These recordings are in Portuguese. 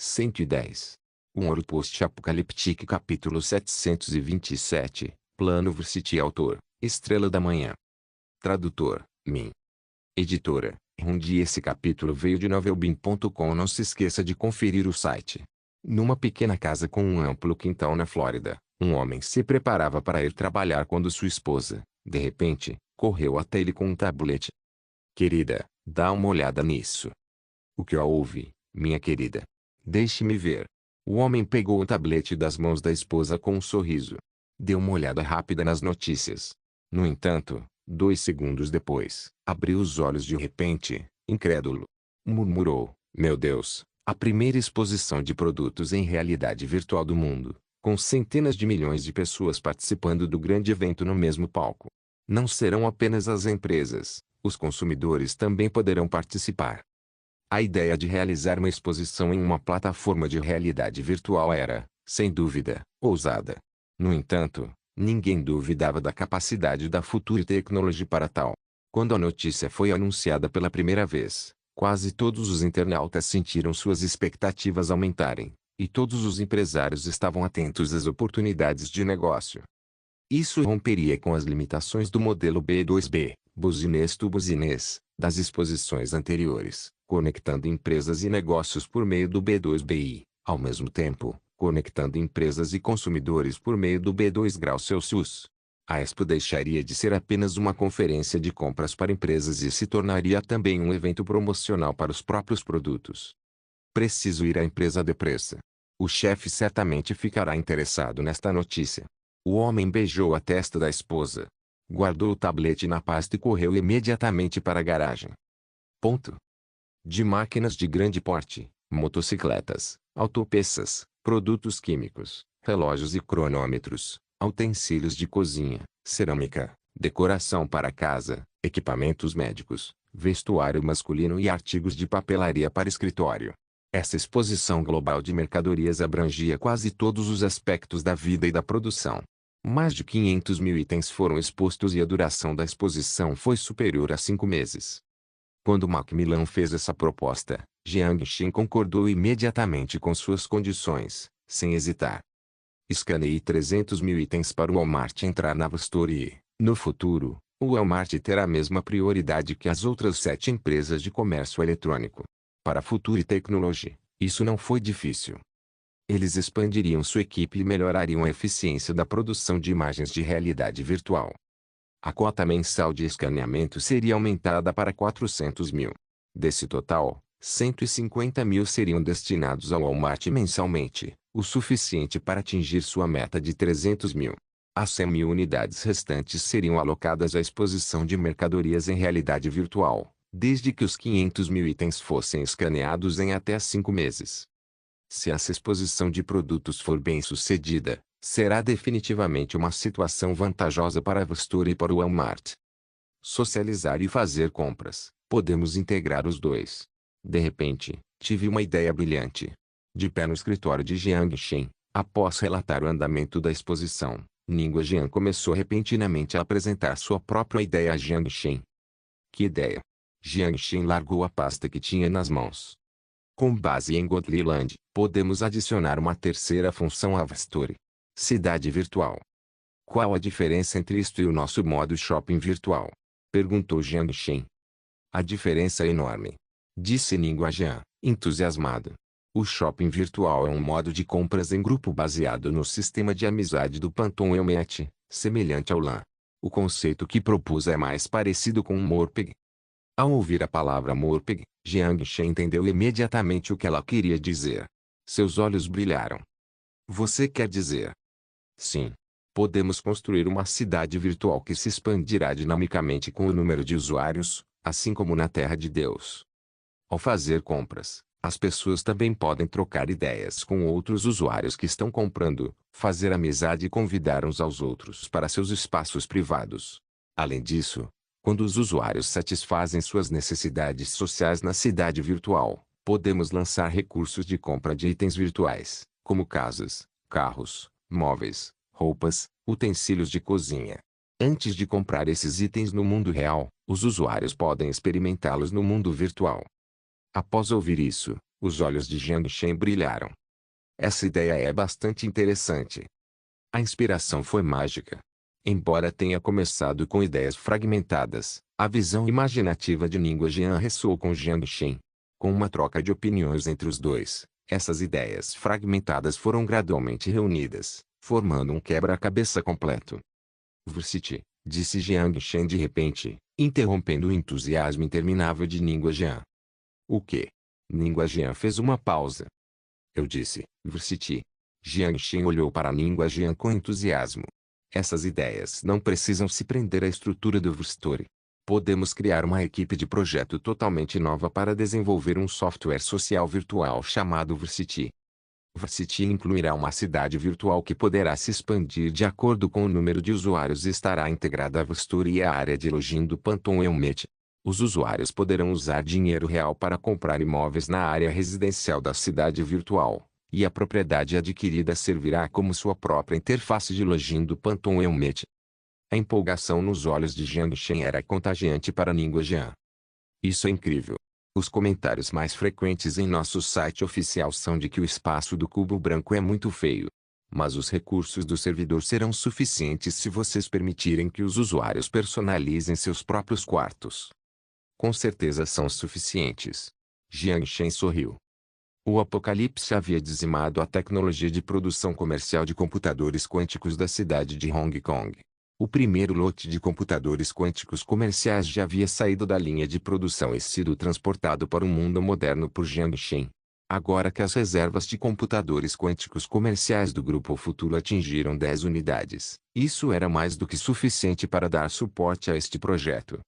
110. Um Ouro Post-Apocalíptico capítulo 727, Plano Varsity autor, Estrela da Manhã. Tradutor, Min. Editora, Rundi. Esse capítulo veio de novelbin.com. Não se esqueça de conferir o site. Numa pequena casa com um amplo quintal na Flórida, um homem se preparava para ir trabalhar quando sua esposa, de repente, correu até ele com um tablete. Querida, dá uma olhada nisso. O que houve, minha querida? Deixe-me ver. O homem pegou o tablete das mãos da esposa com um sorriso. Deu uma olhada rápida nas notícias. No entanto, 2 segundos depois, abriu os olhos de repente, incrédulo. Murmurou: meu Deus, a primeira exposição de produtos em realidade virtual do mundo, com centenas de milhões de pessoas participando do grande evento no mesmo palco. Não serão apenas as empresas, os consumidores também poderão participar. A ideia de realizar uma exposição em uma plataforma de realidade virtual era, sem dúvida, ousada. No entanto, ninguém duvidava da capacidade da Future Technology para tal. Quando a notícia foi anunciada pela primeira vez, quase todos os internautas sentiram suas expectativas aumentarem, e todos os empresários estavam atentos às oportunidades de negócio. Isso romperia com as limitações do modelo B2B, business to business, das exposições anteriores, conectando empresas e negócios por meio do B2BI, ao mesmo tempo, conectando empresas e consumidores por meio do B2 A Expo deixaria de ser apenas uma conferência de compras para empresas e se tornaria também um evento promocional para os próprios produtos. Preciso ir à empresa depressa. O chefe certamente ficará interessado nesta notícia. O homem beijou a testa da esposa. Guardou o tablete na pasta e correu imediatamente para a garagem. De máquinas de grande porte, motocicletas, autopeças, produtos químicos, relógios e cronômetros, utensílios de cozinha, cerâmica, decoração para casa, equipamentos médicos, vestuário masculino e artigos de papelaria para escritório. Essa exposição global de mercadorias abrangia quase todos os aspectos da vida e da produção. Mais de 500 mil itens foram expostos e a duração da exposição foi superior a 5 meses. Quando Macmillan fez essa proposta, Jiangxin concordou imediatamente com suas condições, sem hesitar. Escaneie 300 mil itens para o Walmart entrar na Store e, no futuro, o Walmart terá a mesma prioridade que as outras 7 empresas de comércio eletrônico. Para a Future Technology, isso não foi difícil. Eles expandiriam sua equipe e melhorariam a eficiência da produção de imagens de realidade virtual. A cota mensal de escaneamento seria aumentada para 400 mil. Desse total, 150 mil seriam destinados ao Walmart mensalmente, o suficiente para atingir sua meta de 300 mil. As 100 mil unidades restantes seriam alocadas à exposição de mercadorias em realidade virtual, desde que os 500 mil itens fossem escaneados em até 5 meses. Se essa exposição de produtos for bem sucedida, será definitivamente uma situação vantajosa para a Store e para o Walmart. Socializar e fazer compras, podemos integrar os dois. De repente, tive uma ideia brilhante. De pé no escritório de Jiangxin, após relatar o andamento da exposição, Ningua Jian começou repentinamente a apresentar sua própria ideia a Jiangxin. Que ideia? Jiangxin largou a pasta que tinha nas mãos. Com base em Godlyland, podemos adicionar uma terceira função à Store. Cidade virtual. Qual a diferença entre isto e o nosso modo shopping virtual? Perguntou Jiangxin. A diferença é enorme. Disse Ningua Jian, entusiasmado. O shopping virtual é um modo de compras em grupo baseado no sistema de amizade do Panton Elmet, semelhante ao LAN. O conceito que propus é mais parecido com um Morpg. Ao ouvir a palavra Morpg, Jiangxin entendeu imediatamente o que ela queria dizer. Seus olhos brilharam. Você quer dizer? Sim. Podemos construir uma cidade virtual que se expandirá dinamicamente com o número de usuários, assim como na Terra de Deus. Ao fazer compras, as pessoas também podem trocar ideias com outros usuários que estão comprando, fazer amizade e convidar uns aos outros para seus espaços privados. Além disso, quando os usuários satisfazem suas necessidades sociais na cidade virtual, podemos lançar recursos de compra de itens virtuais, como casas, carros, móveis, roupas, utensílios de cozinha. Antes de comprar esses itens no mundo real, os usuários podem experimentá-los no mundo virtual. Após ouvir isso, Os olhos de Jiang Shen brilharam. Essa ideia é bastante interessante. A inspiração foi mágica. Embora tenha começado com ideias fragmentadas, a visão imaginativa de Ningua Jian ressoou com Jiang Shen. Com uma troca de opiniões entre os dois, essas ideias fragmentadas foram gradualmente reunidas, formando um quebra-cabeça completo. Versity, disse Jiang Shen de repente, interrompendo o entusiasmo interminável de Ningua Jian. O quê? Ningua Jian fez uma pausa. Eu disse, Versity. Jiang Shen olhou para Ningua Jian com entusiasmo. Essas ideias não precisam se prender à estrutura do Vstory. Podemos criar uma equipe de projeto totalmente nova para desenvolver um software social virtual chamado Versity. Versity incluirá uma cidade virtual que poderá se expandir de acordo com o número de usuários e estará integrada à Vstory e à área de login do Panton Elmet. Os usuários poderão usar dinheiro real para comprar imóveis na área residencial da cidade virtual, e a propriedade adquirida servirá como sua própria interface de login do Panton Elmet. A empolgação nos olhos de Jiang Shen era contagiante para Ningua Jian. Isso é incrível. Os comentários mais frequentes em nosso site oficial são de que o espaço do cubo branco é muito feio. Mas os recursos do servidor serão suficientes se vocês permitirem que os usuários personalizem seus próprios quartos. Com certeza são suficientes. Jiang Shen sorriu. O apocalipse havia dizimado a tecnologia de produção comercial de computadores quânticos da cidade de Hong Kong. O primeiro lote de computadores quânticos comerciais já havia saído da linha de produção e sido transportado para o mundo moderno por Jiang Shen. Agora que as reservas de computadores quânticos comerciais do Grupo Futuro atingiram 10 unidades, isso era mais do que suficiente para dar suporte a este projeto.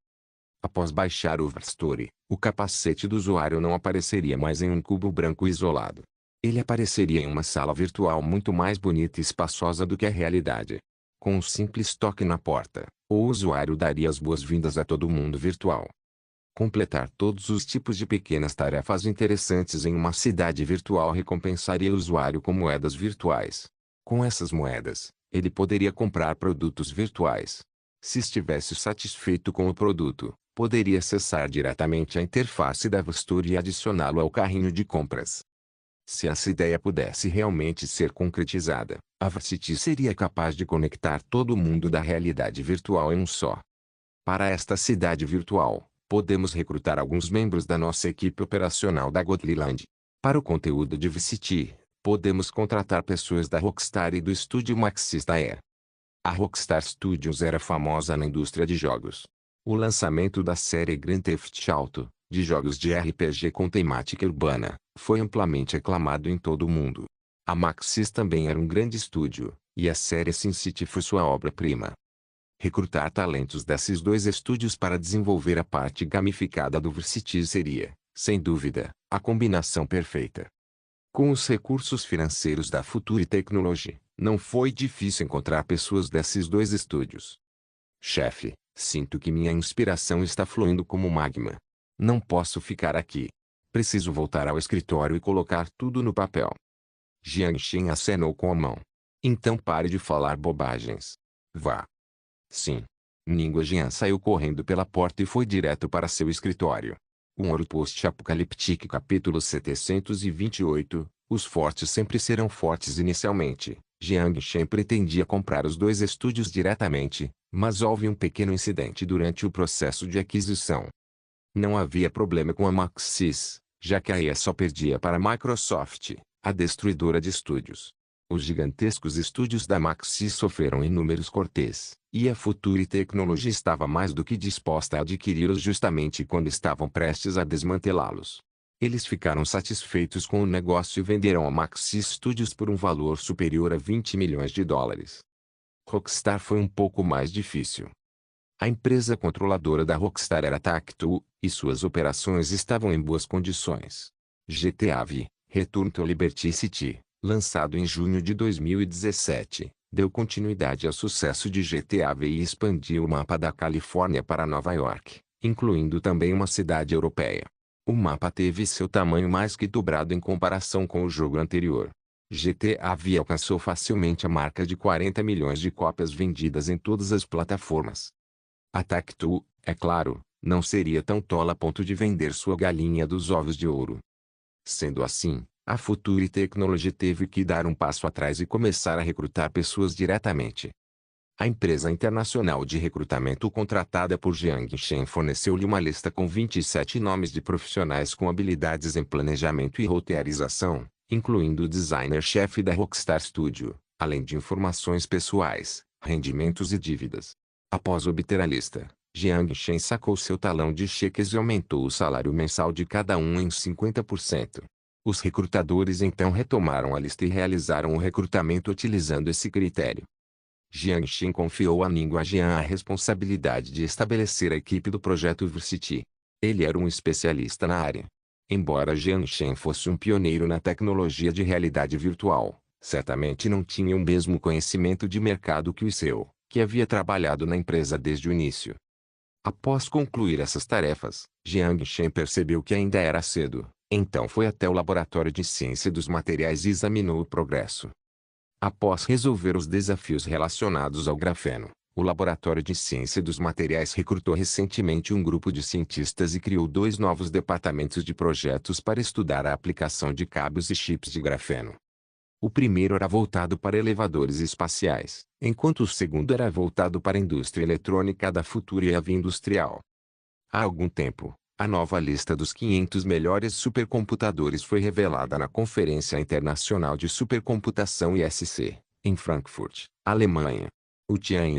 Após baixar o Vstory, o capacete do usuário não apareceria mais em um cubo branco isolado. Ele apareceria em uma sala virtual muito mais bonita e espaçosa do que a realidade. Com um simples toque na porta, o usuário daria as boas-vindas a todo mundo virtual. Completar todos os tipos de pequenas tarefas interessantes em uma cidade virtual recompensaria o usuário com moedas virtuais. Com essas moedas, ele poderia comprar produtos virtuais. Se estivesse satisfeito com o produto, poderia acessar diretamente a interface da Vstory e adicioná-lo ao carrinho de compras. Se essa ideia pudesse realmente ser concretizada, a Versity seria capaz de conectar todo o mundo da realidade virtual em um só. Para esta cidade virtual, podemos recrutar alguns membros da nossa equipe operacional da Godlyland. Para o conteúdo de Versity, podemos contratar pessoas da Rockstar e do estúdio Maxis da E. A Rockstar Studios era famosa na indústria de jogos. O lançamento da série Grand Theft Auto, de jogos de RPG com temática urbana, foi amplamente aclamado em todo o mundo. A Maxis também era um grande estúdio, e a série Sin City foi sua obra-prima. Recrutar talentos desses dois estúdios para desenvolver a parte gamificada do Versity seria, sem dúvida, a combinação perfeita. Com os recursos financeiros da Future Technology, não foi difícil encontrar pessoas desses dois estúdios. Chefe, sinto que minha inspiração está fluindo como magma. Não posso ficar aqui. Preciso voltar ao escritório e colocar tudo no papel. Jiang Shen acenou com a mão. Então pare de falar bobagens. Vá. Sim. Ningua Jian saiu correndo pela porta e foi direto para seu escritório. Um Ouro Post-Apocaliptique capítulo 728. Os fortes sempre serão fortes inicialmente. Jiang Shen pretendia comprar os dois estúdios diretamente, mas houve um pequeno incidente durante o processo de aquisição. Não havia problema com a Maxis, já que a EA só perdia para a Microsoft, a destruidora de estúdios. Os gigantescos estúdios da Maxis sofreram inúmeros cortes, e a Future Technology estava mais do que disposta a adquiri-los justamente quando estavam prestes a desmantelá-los. Eles ficaram satisfeitos com o negócio e venderam a Maxis Studios por um valor superior a 20 milhões de dólares. Rockstar foi um pouco mais difícil. A empresa controladora da Rockstar era Take-Two, e suas operações estavam em boas condições. GTA V, Return to Liberty City, lançado em junho de 2017, deu continuidade ao sucesso de GTA V e expandiu o mapa da Califórnia para Nova York, incluindo também uma cidade europeia. O mapa teve seu tamanho mais que dobrado em comparação com o jogo anterior. GTA V alcançou facilmente a marca de 40 milhões de cópias vendidas em todas as plataformas. A Take-Two, é claro, não seria tão tola a ponto de vender sua galinha dos ovos de ouro. Sendo assim, a Future Technology teve que dar um passo atrás e começar a recrutar pessoas diretamente. A empresa internacional de recrutamento contratada por Jiang Shen forneceu-lhe uma lista com 27 nomes de profissionais com habilidades em planejamento e roteirização, incluindo o designer-chefe da Rockstar Studio, além de informações pessoais, rendimentos e dívidas. Após obter a lista, Jiang Shen sacou seu talão de cheques e aumentou o salário mensal de cada um em 50%. Os recrutadores então retomaram a lista e realizaram o recrutamento utilizando esse critério. Jiang Shen confiou a Ningua Jian a responsabilidade de estabelecer a equipe do projeto Versity. Ele era um especialista na área. Embora Jiang Shen fosse um pioneiro na tecnologia de realidade virtual, certamente não tinha o mesmo conhecimento de mercado que o seu, que havia trabalhado na empresa desde o início. Após concluir essas tarefas, Jiang Shen percebeu que ainda era cedo, então foi até o laboratório de ciência dos materiais e examinou o progresso. Após resolver os desafios relacionados ao grafeno, o Laboratório de Ciência dos Materiais recrutou recentemente um grupo de cientistas e criou 2 novos departamentos de projetos para estudar a aplicação de cabos e chips de grafeno. O primeiro era voltado para elevadores espaciais, enquanto o segundo era voltado para a indústria eletrônica da Future Heavy Industrial. Há algum tempo, a nova lista dos 500 melhores supercomputadores foi revelada na Conferência Internacional de Supercomputação ISC, em Frankfurt, Alemanha. O Tianhe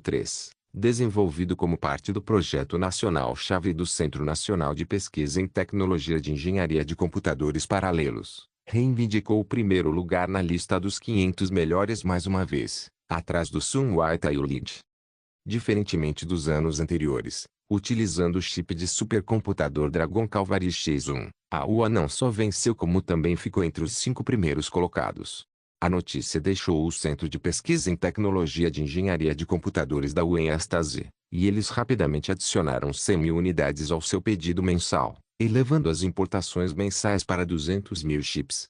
3, desenvolvido como parte do Projeto Nacional-Chave do Centro Nacional de Pesquisa em Tecnologia de Engenharia de Computadores Paralelos, reivindicou o primeiro lugar na lista dos 500 melhores mais uma vez, atrás do Sunwhite e o Lid. Diferentemente dos anos anteriores, utilizando o chip de supercomputador Dragon Calvary X1, a UA não só venceu como também ficou entre os 5 primeiros colocados. A notícia deixou o Centro de Pesquisa em Tecnologia de Engenharia de Computadores da UA em êxtase, e eles rapidamente adicionaram 100.000 unidades ao seu pedido mensal, elevando as importações mensais para 200.000 chips.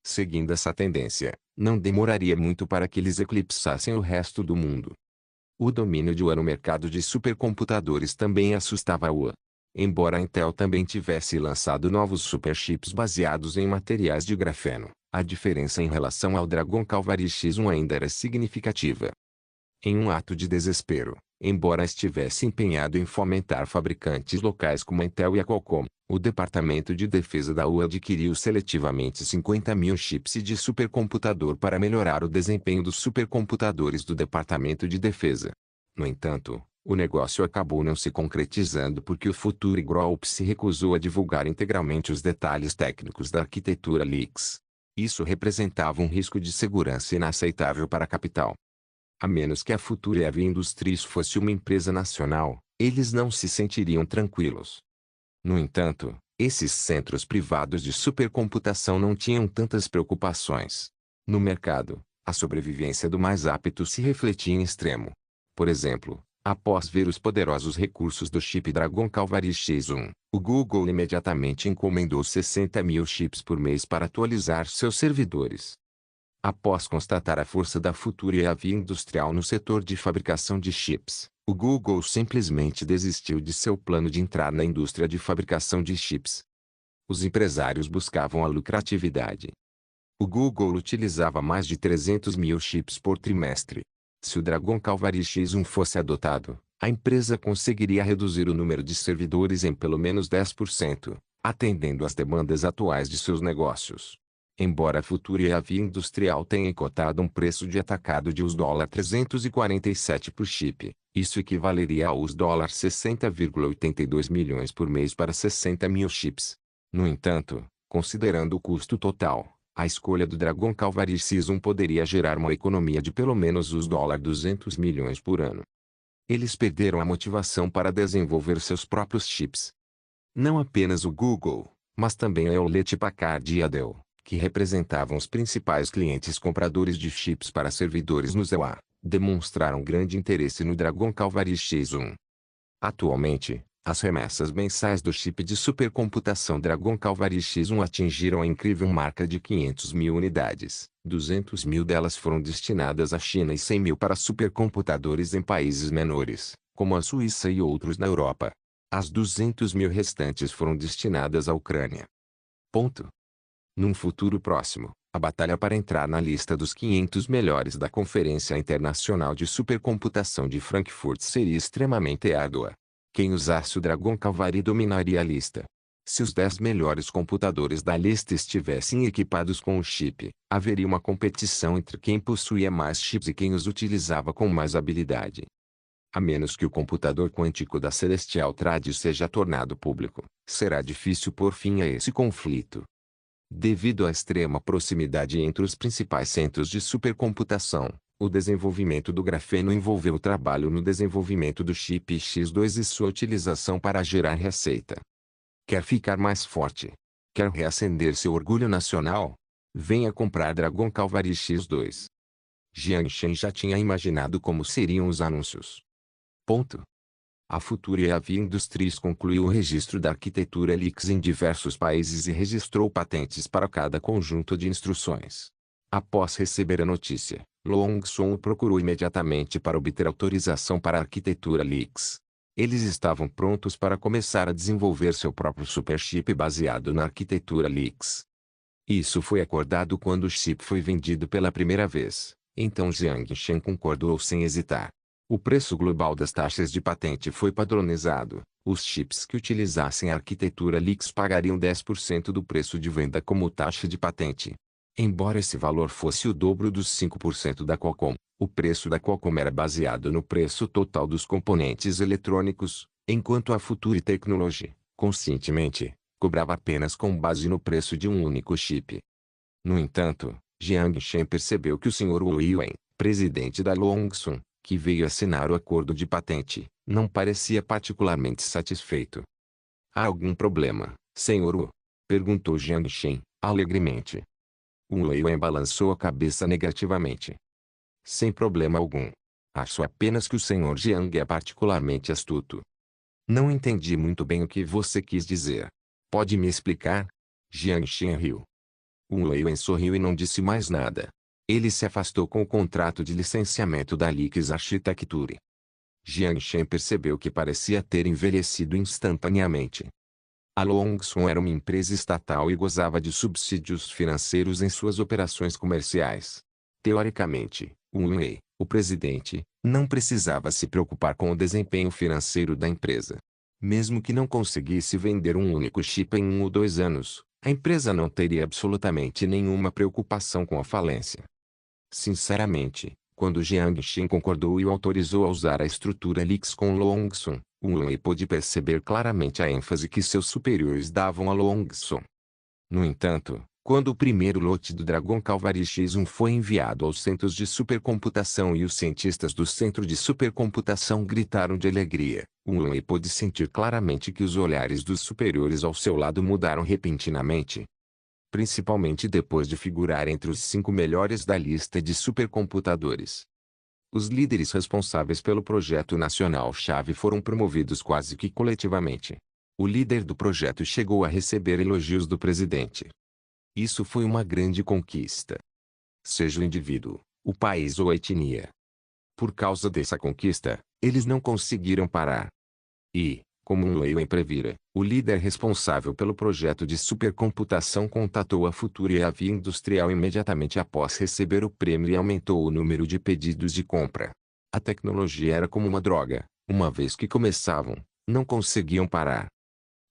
Seguindo essa tendência, não demoraria muito para que eles eclipsassem o resto do mundo. O domínio de UA no mercado de supercomputadores também assustava a UA. Embora a Intel também tivesse lançado novos superchips baseados em materiais de grafeno, a diferença em relação ao Dragon Calvary X1 ainda era significativa. Em um ato de desespero, embora estivesse empenhado em fomentar fabricantes locais como a Intel e a Qualcomm, o Departamento de Defesa da UA adquiriu seletivamente 50.000 chips de supercomputador para melhorar o desempenho dos supercomputadores do Departamento de Defesa. No entanto, o negócio acabou não se concretizando porque o Future Group se recusou a divulgar integralmente os detalhes técnicos da arquitetura Lix. Isso representava um risco de segurança inaceitável para a capital. A menos que a Future Heavy Industries fosse uma empresa nacional, eles não se sentiriam tranquilos. No entanto, esses centros privados de supercomputação não tinham tantas preocupações. No mercado, a sobrevivência do mais apto se refletia em extremo. Por exemplo, após ver os poderosos recursos do chip Dragon Calvary X1, o Google imediatamente encomendou 60.000 chips por mês para atualizar seus servidores. Após constatar a força da Future Heavy Industrial no setor de fabricação de chips, o Google simplesmente desistiu de seu plano de entrar na indústria de fabricação de chips. Os empresários buscavam a lucratividade. O Google utilizava mais de 300.000 chips por trimestre. Se o Dragon Calvary X1 fosse adotado, a empresa conseguiria reduzir o número de servidores em pelo menos 10%, atendendo às demandas atuais de seus negócios. Embora a Future Heavy Industrial tenha cotado um preço de atacado de $347 por chip, isso equivaleria aos $60,82 milhões por mês para 60.000 chips. No entanto, considerando o custo total, a escolha do Dragon Calvary X1 poderia gerar uma economia de pelo menos os $200 milhões por ano. Eles perderam a motivação para desenvolver seus próprios chips. Não apenas o Google, mas também a Hewlett-Packard e a Dell, que representavam os principais clientes compradores de chips para servidores no ZEUA, demonstraram grande interesse no Dragon Calvary X1. Atualmente, as remessas mensais do chip de supercomputação Dragon Calvary X1 atingiram a incrível marca de 500.000 unidades. 200.000 delas foram destinadas à China e 100.000 para supercomputadores em países menores, como a Suíça e outros na Europa. As 200.000 restantes foram destinadas à Ucrânia. Ponto. Num futuro próximo, a batalha para entrar na lista dos 500 melhores da Conferência Internacional de Supercomputação de Frankfurt seria extremamente árdua. Quem usasse o Dragon Cavalry dominaria a lista. Se os 10 melhores computadores da lista estivessem equipados com o chip, haveria uma competição entre quem possuía mais chips e quem os utilizava com mais habilidade. A menos que o computador quântico da Celestial Trade seja tornado público, será difícil pôr fim a esse conflito. Devido à extrema proximidade entre os principais centros de supercomputação, o desenvolvimento do grafeno envolveu o trabalho no desenvolvimento do chip X2 e sua utilização para gerar receita. Quer ficar mais forte? Quer reacender seu orgulho nacional? Venha comprar Dragon Cavalry X2. Jiang Shen já tinha imaginado como seriam os anúncios. Ponto. A Future Heavy Industries concluiu o registro da arquitetura Lix em diversos países e registrou patentes para cada conjunto de instruções. Após receber a notícia, Longson o procurou imediatamente para obter autorização para a arquitetura Lix. Eles estavam prontos para começar a desenvolver seu próprio superchip baseado na arquitetura Lix. Isso foi acordado quando o chip foi vendido pela primeira vez, então Jiang Shen concordou sem hesitar. O preço global das taxas de patente foi padronizado. Os chips que utilizassem a arquitetura Lix pagariam 10% do preço de venda como taxa de patente. Embora esse valor fosse o dobro dos 5% da Qualcomm, o preço da Qualcomm era baseado no preço total dos componentes eletrônicos, enquanto a Future Technology, conscientemente, cobrava apenas com base no preço de um único chip. No entanto, Jiang Shen percebeu que o Sr. Wu Yuan, presidente da Longsun, que veio assinar o acordo de patente, não parecia particularmente satisfeito. "Há algum problema, Sr. Wu?" perguntou Jiang Shen, alegremente. Wu Yuan balançou a cabeça negativamente. "Sem problema algum. Acho apenas que o Sr. Jiang é particularmente astuto." "Não entendi muito bem o que você quis dizer. Pode me explicar?" Jiang Shen riu. Wu Yuan sorriu e não disse mais nada. Ele se afastou com o contrato de licenciamento da Lix Architecture. Jiang Shen percebeu que parecia ter envelhecido instantaneamente. A Longsun era uma empresa estatal e gozava de subsídios financeiros em suas operações comerciais. Teoricamente, Wu Wei, o presidente, não precisava se preocupar com o desempenho financeiro da empresa. Mesmo que não conseguisse vender um único chip em 1 ou 2 anos, a empresa não teria absolutamente nenhuma preocupação com a falência. Sinceramente, quando Jiang Shen concordou e o autorizou a usar a estrutura Lix com Longsun, Wu Wei pôde perceber claramente a ênfase que seus superiores davam a Longsun. No entanto, quando o primeiro lote do Dragon Cavalry X1 foi enviado aos centros de supercomputação e os cientistas do centro de supercomputação gritaram de alegria, Wu Wei pôde sentir claramente que os olhares dos superiores ao seu lado mudaram repentinamente. Principalmente depois de figurar entre os 5 melhores da lista de supercomputadores. Os líderes responsáveis pelo projeto nacional-chave foram promovidos quase que coletivamente. O líder do projeto chegou a receber elogios do presidente. Isso foi uma grande conquista. Seja o indivíduo, o país ou a etnia. Por causa dessa conquista, eles não conseguiram parar. E, como Wu Yuan previra, o líder responsável pelo projeto de supercomputação contatou a Future Heavy Industrial imediatamente após receber o prêmio e aumentou o número de pedidos de compra. A tecnologia era como uma droga, uma vez que começavam, não conseguiam parar.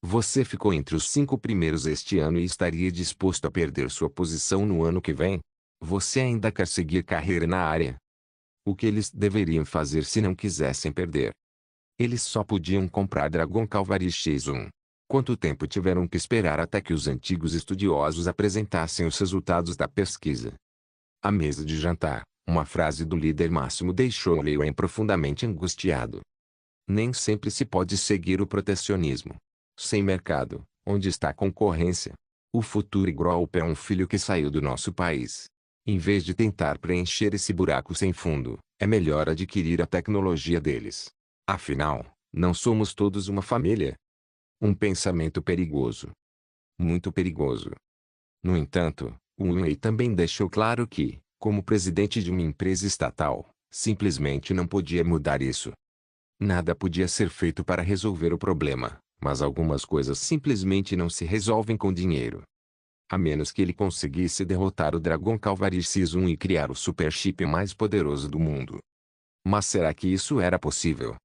Você ficou entre os 5 primeiros este ano e estaria disposto a perder sua posição no ano que vem? Você ainda quer seguir carreira na área? O que eles deveriam fazer se não quisessem perder? Eles só podiam comprar Dragon Cavalry X1. Quanto tempo tiveram que esperar até que os antigos estudiosos apresentassem os resultados da pesquisa? À mesa de jantar, uma frase do líder máximo deixou Wu Yuan profundamente angustiado. Nem sempre se pode seguir o protecionismo. Sem mercado, onde está a concorrência? O Future Group é um filho que saiu do nosso país. Em vez de tentar preencher esse buraco sem fundo, é melhor adquirir a tecnologia deles. Afinal, não somos todos uma família? Um pensamento perigoso. Muito perigoso. No entanto, Wu Wei também deixou claro que, como presidente de uma empresa estatal, simplesmente não podia mudar isso. Nada podia ser feito para resolver o problema, mas algumas coisas simplesmente não se resolvem com dinheiro. A menos que ele conseguisse derrotar o Dragon Cavalry X-1 e criar o super chip mais poderoso do mundo. Mas será que isso era possível?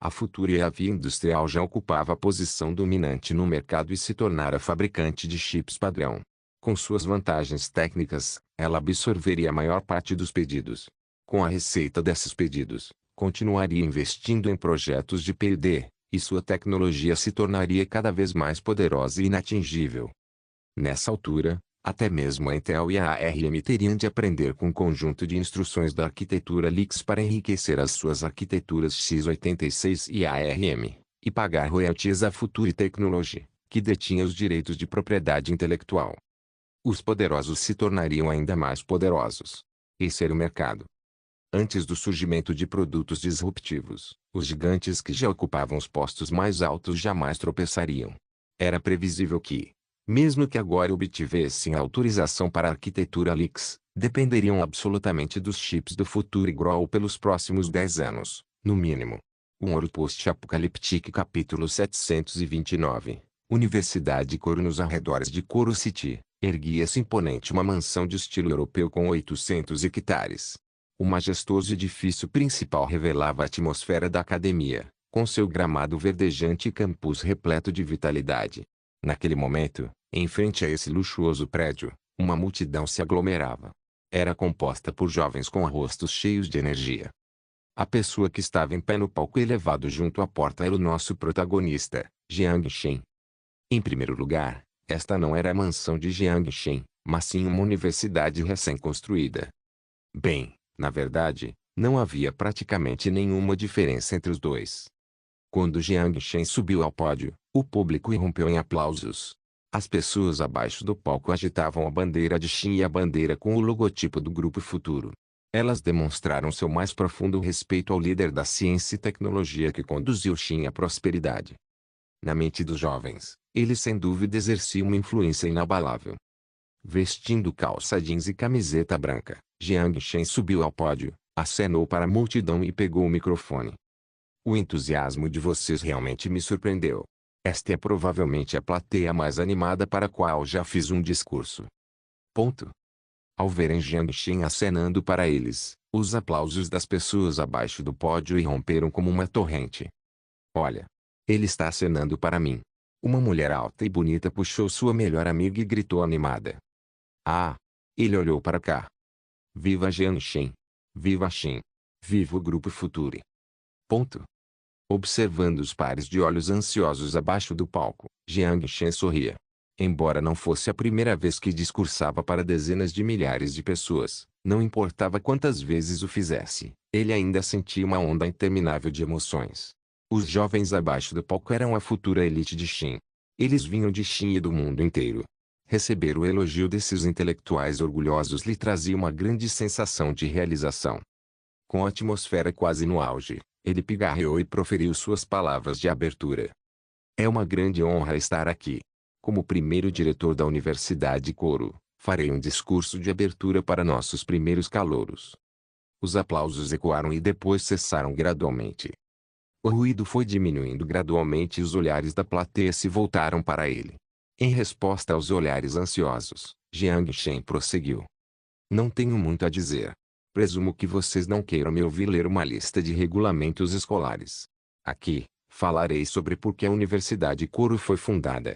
A Futura Heavy Industrial já ocupava a posição dominante no mercado e se tornara fabricante de chips padrão. Com suas vantagens técnicas, ela absorveria a maior parte dos pedidos. Com a receita desses pedidos, continuaria investindo em projetos de P&D, e sua tecnologia se tornaria cada vez mais poderosa e inatingível. Nessa altura, até mesmo a Intel e a ARM teriam de aprender com um conjunto de instruções da arquitetura Lix para enriquecer as suas arquiteturas x86 e ARM, e pagar royalties à Future Technology, que detinha os direitos de propriedade intelectual. Os poderosos se tornariam ainda mais poderosos. Esse era o mercado. Antes do surgimento de produtos disruptivos, os gigantes que já ocupavam os postos mais altos jamais tropeçariam. Era previsível que, mesmo que agora obtivessem a autorização para a arquitetura Lix, dependeriam absolutamente dos chips do Future Grow pelos próximos 10 anos, no mínimo. Um Ouro Post-Apocaliptic Capítulo 729. Universidade Coro. Nos arredores de Coro City, erguia-se imponente uma mansão de estilo europeu com 800 hectares. O majestoso edifício principal revelava a atmosfera da academia, com seu gramado verdejante e campus repleto de vitalidade. Naquele momento, em frente a esse luxuoso prédio, uma multidão se aglomerava. Era composta por jovens com rostos cheios de energia. A pessoa que estava em pé no palco elevado junto à porta era o nosso protagonista, Jiang Shen. Em primeiro lugar, esta não era a mansão de Jiang Shen, mas sim uma universidade recém-construída. Bem, na verdade, não havia praticamente nenhuma diferença entre os dois. Quando Jiang Shen subiu ao pódio, o público irrompeu em aplausos. As pessoas abaixo do palco agitavam a bandeira de Xin e a bandeira com o logotipo do Grupo Futuro. Elas demonstraram seu mais profundo respeito ao líder da ciência e tecnologia que conduziu Xin à prosperidade. Na mente dos jovens, ele sem dúvida exercia uma influência inabalável. Vestindo calça jeans e camiseta branca, Jiang Shen subiu ao pódio, acenou para a multidão e pegou o microfone. O entusiasmo de vocês realmente me surpreendeu. Esta é provavelmente a plateia mais animada para a qual já fiz um discurso. Ponto. Ao verem Jiang Shen acenando para eles, os aplausos das pessoas abaixo do pódio irromperam como uma torrente. Olha! Ele está acenando para mim. Uma mulher alta e bonita puxou sua melhor amiga e gritou animada. Ah! Ele olhou para cá. Viva Jiang Shen! Viva Shen! Viva o Grupo Future! Ponto. Observando os pares de olhos ansiosos abaixo do palco, Jiang Shen sorria. Embora não fosse a primeira vez que discursava para dezenas de milhares de pessoas, não importava quantas vezes o fizesse, ele ainda sentia uma onda interminável de emoções. Os jovens abaixo do palco eram a futura elite de Xin. Eles vinham de Xin e do mundo inteiro. Receber o elogio desses intelectuais orgulhosos lhe trazia uma grande sensação de realização. Com a atmosfera quase no auge, ele pigarreou e proferiu suas palavras de abertura. É uma grande honra estar aqui. Como primeiro diretor da Universidade Coro, farei um discurso de abertura para nossos primeiros calouros. Os aplausos ecoaram e depois cessaram gradualmente. O ruído foi diminuindo gradualmente e os olhares da plateia se voltaram para ele. Em resposta aos olhares ansiosos, Jiang Shen prosseguiu. Não tenho muito a dizer. Presumo que vocês não queiram me ouvir ler uma lista de regulamentos escolares. Aqui, falarei sobre por que a Universidade Coro foi fundada.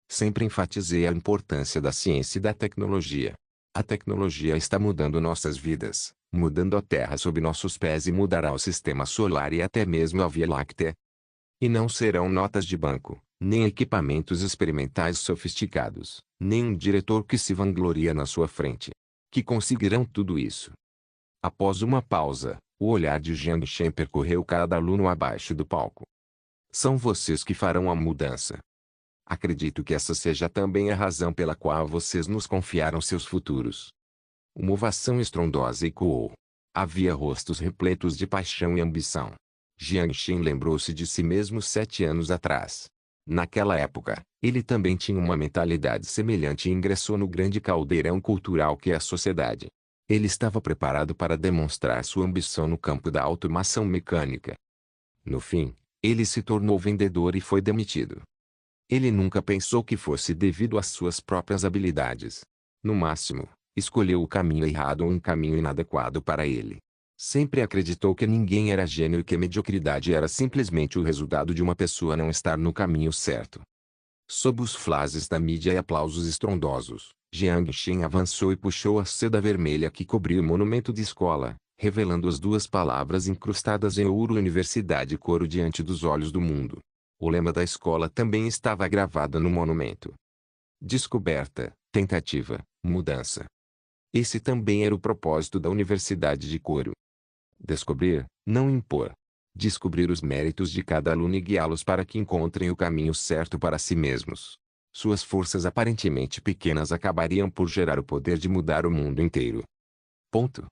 Sempre enfatizei a importância da ciência e da tecnologia. A tecnologia está mudando nossas vidas, mudando a Terra sob nossos pés e mudará o sistema solar e até mesmo a Via Láctea. E não serão notas de banco, nem equipamentos experimentais sofisticados, nem um diretor que se vangloria na sua frente, que conseguirão tudo isso. Após uma pausa, o olhar de Jiang Shen percorreu cada aluno abaixo do palco. São vocês que farão a mudança. Acredito que essa seja também a razão pela qual vocês nos confiaram seus futuros. Uma ovação estrondosa ecoou. Havia rostos repletos de paixão e ambição. Jiang Shen lembrou-se de si mesmo 7 anos atrás. Naquela época, ele também tinha uma mentalidade semelhante e ingressou no grande caldeirão cultural que é a sociedade. Ele estava preparado para demonstrar sua ambição no campo da automação mecânica. No fim, ele se tornou vendedor e foi demitido. Ele nunca pensou que fosse devido às suas próprias habilidades. No máximo, escolheu o caminho errado ou um caminho inadequado para ele. Sempre acreditou que ninguém era gênio e que a mediocridade era simplesmente o resultado de uma pessoa não estar no caminho certo. Sob os flashes da mídia e aplausos estrondosos, Jiang Shen avançou e puxou a seda vermelha que cobria o monumento de escola, revelando as duas palavras incrustadas em ouro Universidade Coro diante dos olhos do mundo. O lema da escola também estava gravado no monumento. Descoberta, tentativa, mudança. Esse também era o propósito da Universidade de Coro. Descobrir, não impor. Descobrir os méritos de cada aluno e guiá-los para que encontrem o caminho certo para si mesmos. Suas forças aparentemente pequenas acabariam por gerar o poder de mudar o mundo inteiro. Ponto.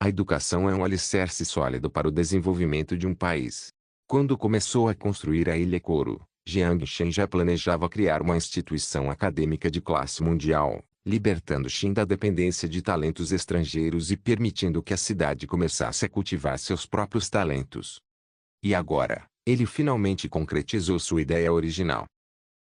A educação é um alicerce sólido para o desenvolvimento de um país. Quando começou a construir a Ilha Coro, Jiang Shen já planejava criar uma instituição acadêmica de classe mundial, libertando Xin da dependência de talentos estrangeiros e permitindo que a cidade começasse a cultivar seus próprios talentos. E agora, ele finalmente concretizou sua ideia original.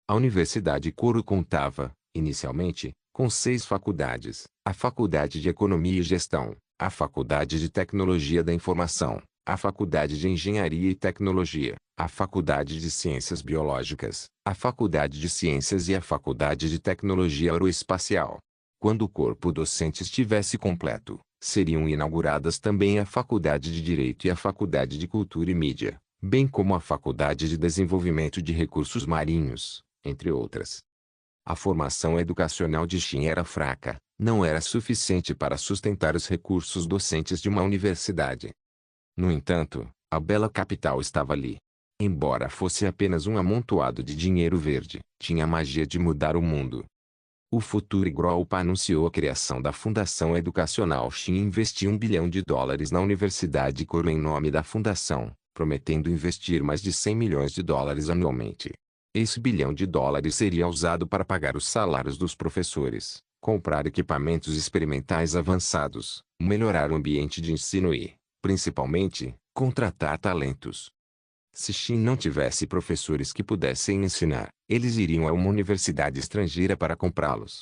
A Universidade Coro contava, inicialmente, com 6 faculdades: a Faculdade de Economia e Gestão, a Faculdade de Tecnologia da Informação, a Faculdade de Engenharia e Tecnologia, a Faculdade de Ciências Biológicas, a Faculdade de Ciências e a Faculdade de Tecnologia Aeroespacial. Quando o corpo docente estivesse completo, seriam inauguradas também a Faculdade de Direito e a Faculdade de Cultura e Mídia, bem como a Faculdade de Desenvolvimento de Recursos Marinhos, entre outras. A formação educacional de Xin era fraca, não era suficiente para sustentar os recursos docentes de uma universidade. No entanto, a bela capital estava ali. Embora fosse apenas um amontoado de dinheiro verde, tinha a magia de mudar o mundo. O Futuri Group anunciou a criação da Fundação Educacional Xin e investiu $1 bilhão na Universidade Coro em nome da fundação, prometendo investir mais de $100 milhões anualmente. Esse $1 bilhão seria usado para pagar os salários dos professores, comprar equipamentos experimentais avançados, melhorar o ambiente de ensino e, principalmente, contratar talentos. Se Xin não tivesse professores que pudessem ensinar, eles iriam a uma universidade estrangeira para comprá-los.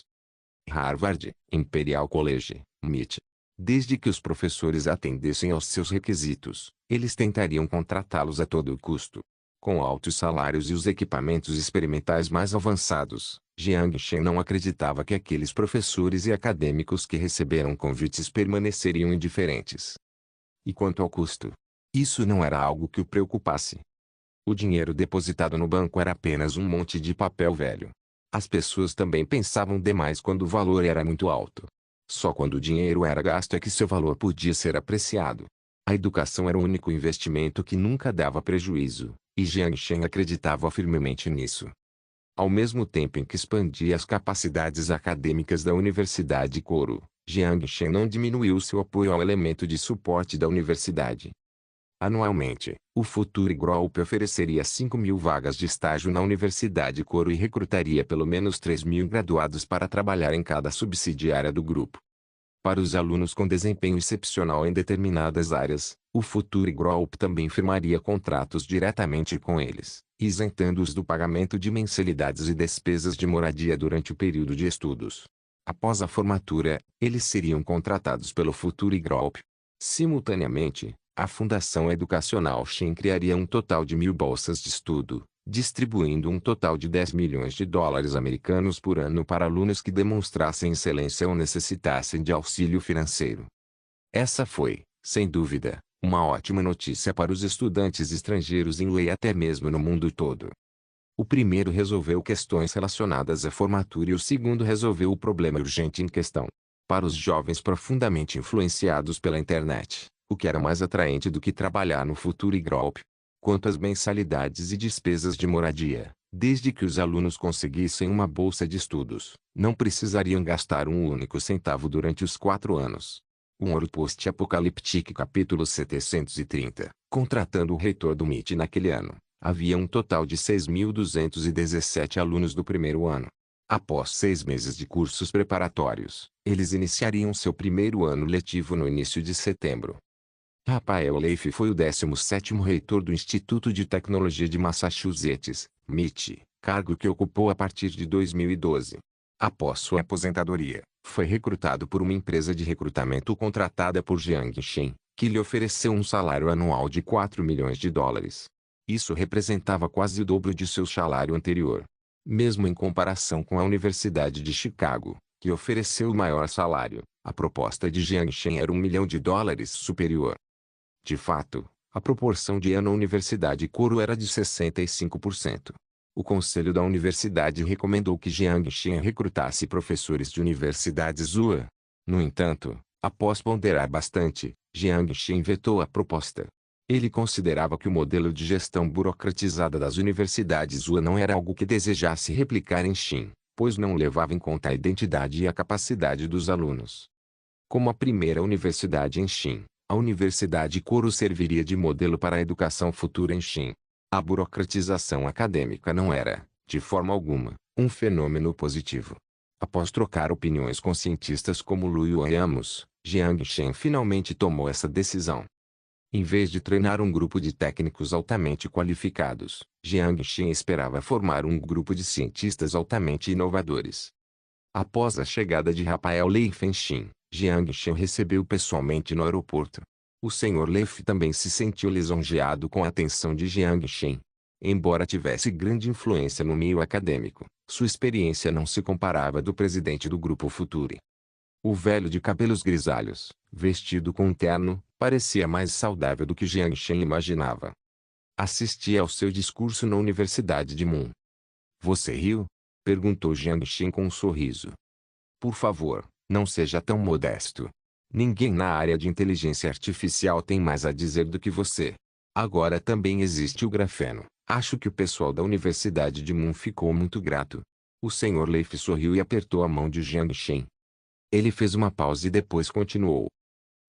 Harvard, Imperial College, MIT. Desde que os professores atendessem aos seus requisitos, eles tentariam contratá-los a todo custo. Com altos salários e os equipamentos experimentais mais avançados, Jiang Shen não acreditava que aqueles professores e acadêmicos que receberam convites permaneceriam indiferentes. E quanto ao custo? Isso não era algo que o preocupasse. O dinheiro depositado no banco era apenas um monte de papel velho. As pessoas também pensavam demais quando o valor era muito alto. Só quando o dinheiro era gasto é que seu valor podia ser apreciado. A educação era o único investimento que nunca dava prejuízo, e Jiang Shen acreditava firmemente nisso. Ao mesmo tempo em que expandia as capacidades acadêmicas da Universidade Coro, Jiang Shen não diminuiu seu apoio ao elemento de suporte da universidade. Anualmente, o Futuri Group ofereceria 5.000 vagas de estágio na Universidade Coro e recrutaria pelo menos 3.000 graduados para trabalhar em cada subsidiária do grupo. Para os alunos com desempenho excepcional em determinadas áreas, o Futuri Group também firmaria contratos diretamente com eles, isentando-os do pagamento de mensalidades e despesas de moradia durante o período de estudos. Após a formatura, eles seriam contratados pelo Futuri Group. Simultaneamente, a Fundação Educacional Xin criaria um total de 1.000 bolsas de estudo, distribuindo um total de $10 milhões americanos por ano para alunos que demonstrassem excelência ou necessitassem de auxílio financeiro. Essa foi, sem dúvida, uma ótima notícia para os estudantes estrangeiros em Lei e até mesmo no mundo todo. O primeiro resolveu questões relacionadas à formatura e o segundo resolveu o problema urgente em questão. Para os jovens profundamente influenciados pela internet, o que era mais atraente do que trabalhar no Futuri Group? Quanto às mensalidades e despesas de moradia, desde que os alunos conseguissem uma bolsa de estudos, não precisariam gastar um único centavo durante os 4 anos. Um Ouro Post-Apocalíptico capítulo 730. Contratando o reitor do MIT naquele ano, havia um total de 6.217 alunos do primeiro ano. Após 6 meses de cursos preparatórios, eles iniciariam seu primeiro ano letivo no início de setembro. Raphael Leif foi o 17º reitor do Instituto de Tecnologia de Massachusetts, MIT, cargo que ocupou a partir de 2012. Após sua aposentadoria, foi recrutado por uma empresa de recrutamento contratada por Jiang Shen, que lhe ofereceu um salário anual de 4 milhões de dólares. Isso representava quase o dobro de seu salário anterior. Mesmo em comparação com a Universidade de Chicago, que ofereceu o maior salário, a proposta de Jiang Shen era 1 milhão de dólares superior. De fato, a proporção de ano à Universidade Coro era de 65%. O conselho da universidade recomendou que Jiang Shen recrutasse professores de universidades UA. No entanto, após ponderar bastante, Jiang Shen vetou a proposta. Ele considerava que o modelo de gestão burocratizada das universidades UA não era algo que desejasse replicar em Xin, pois não levava em conta a identidade e a capacidade dos alunos. Como a primeira universidade em Xin, a Universidade Coro serviria de modelo para a educação futura em Xin. A burocratização acadêmica não era, de forma alguma, um fenômeno positivo. Após trocar opiniões com cientistas como Lu Yuanyamos, Jiang Shen finalmente tomou essa decisão. Em vez de treinar um grupo de técnicos altamente qualificados, Jiang Shen esperava formar um grupo de cientistas altamente inovadores. Após a chegada de Rafael Lei Fenxin, Jiang Shen recebeu pessoalmente no aeroporto. O Sr. Leif também se sentiu lisonjeado com a atenção de Jiang Shen. Embora tivesse grande influência no meio acadêmico, sua experiência não se comparava à do presidente do grupo Futuri. O velho de cabelos grisalhos, vestido com um terno, parecia mais saudável do que Jiang Shen imaginava. Assistia ao seu discurso na Universidade de Moon. "Você riu?" perguntou Jiang Shen com um sorriso. "Por favor, não seja tão modesto. Ninguém na área de inteligência artificial tem mais a dizer do que você. Agora também existe o grafeno. Acho que o pessoal da Universidade de Moon ficou muito grato." O Sr. Leif sorriu e apertou a mão de Jiang Shen. Ele fez uma pausa e depois continuou.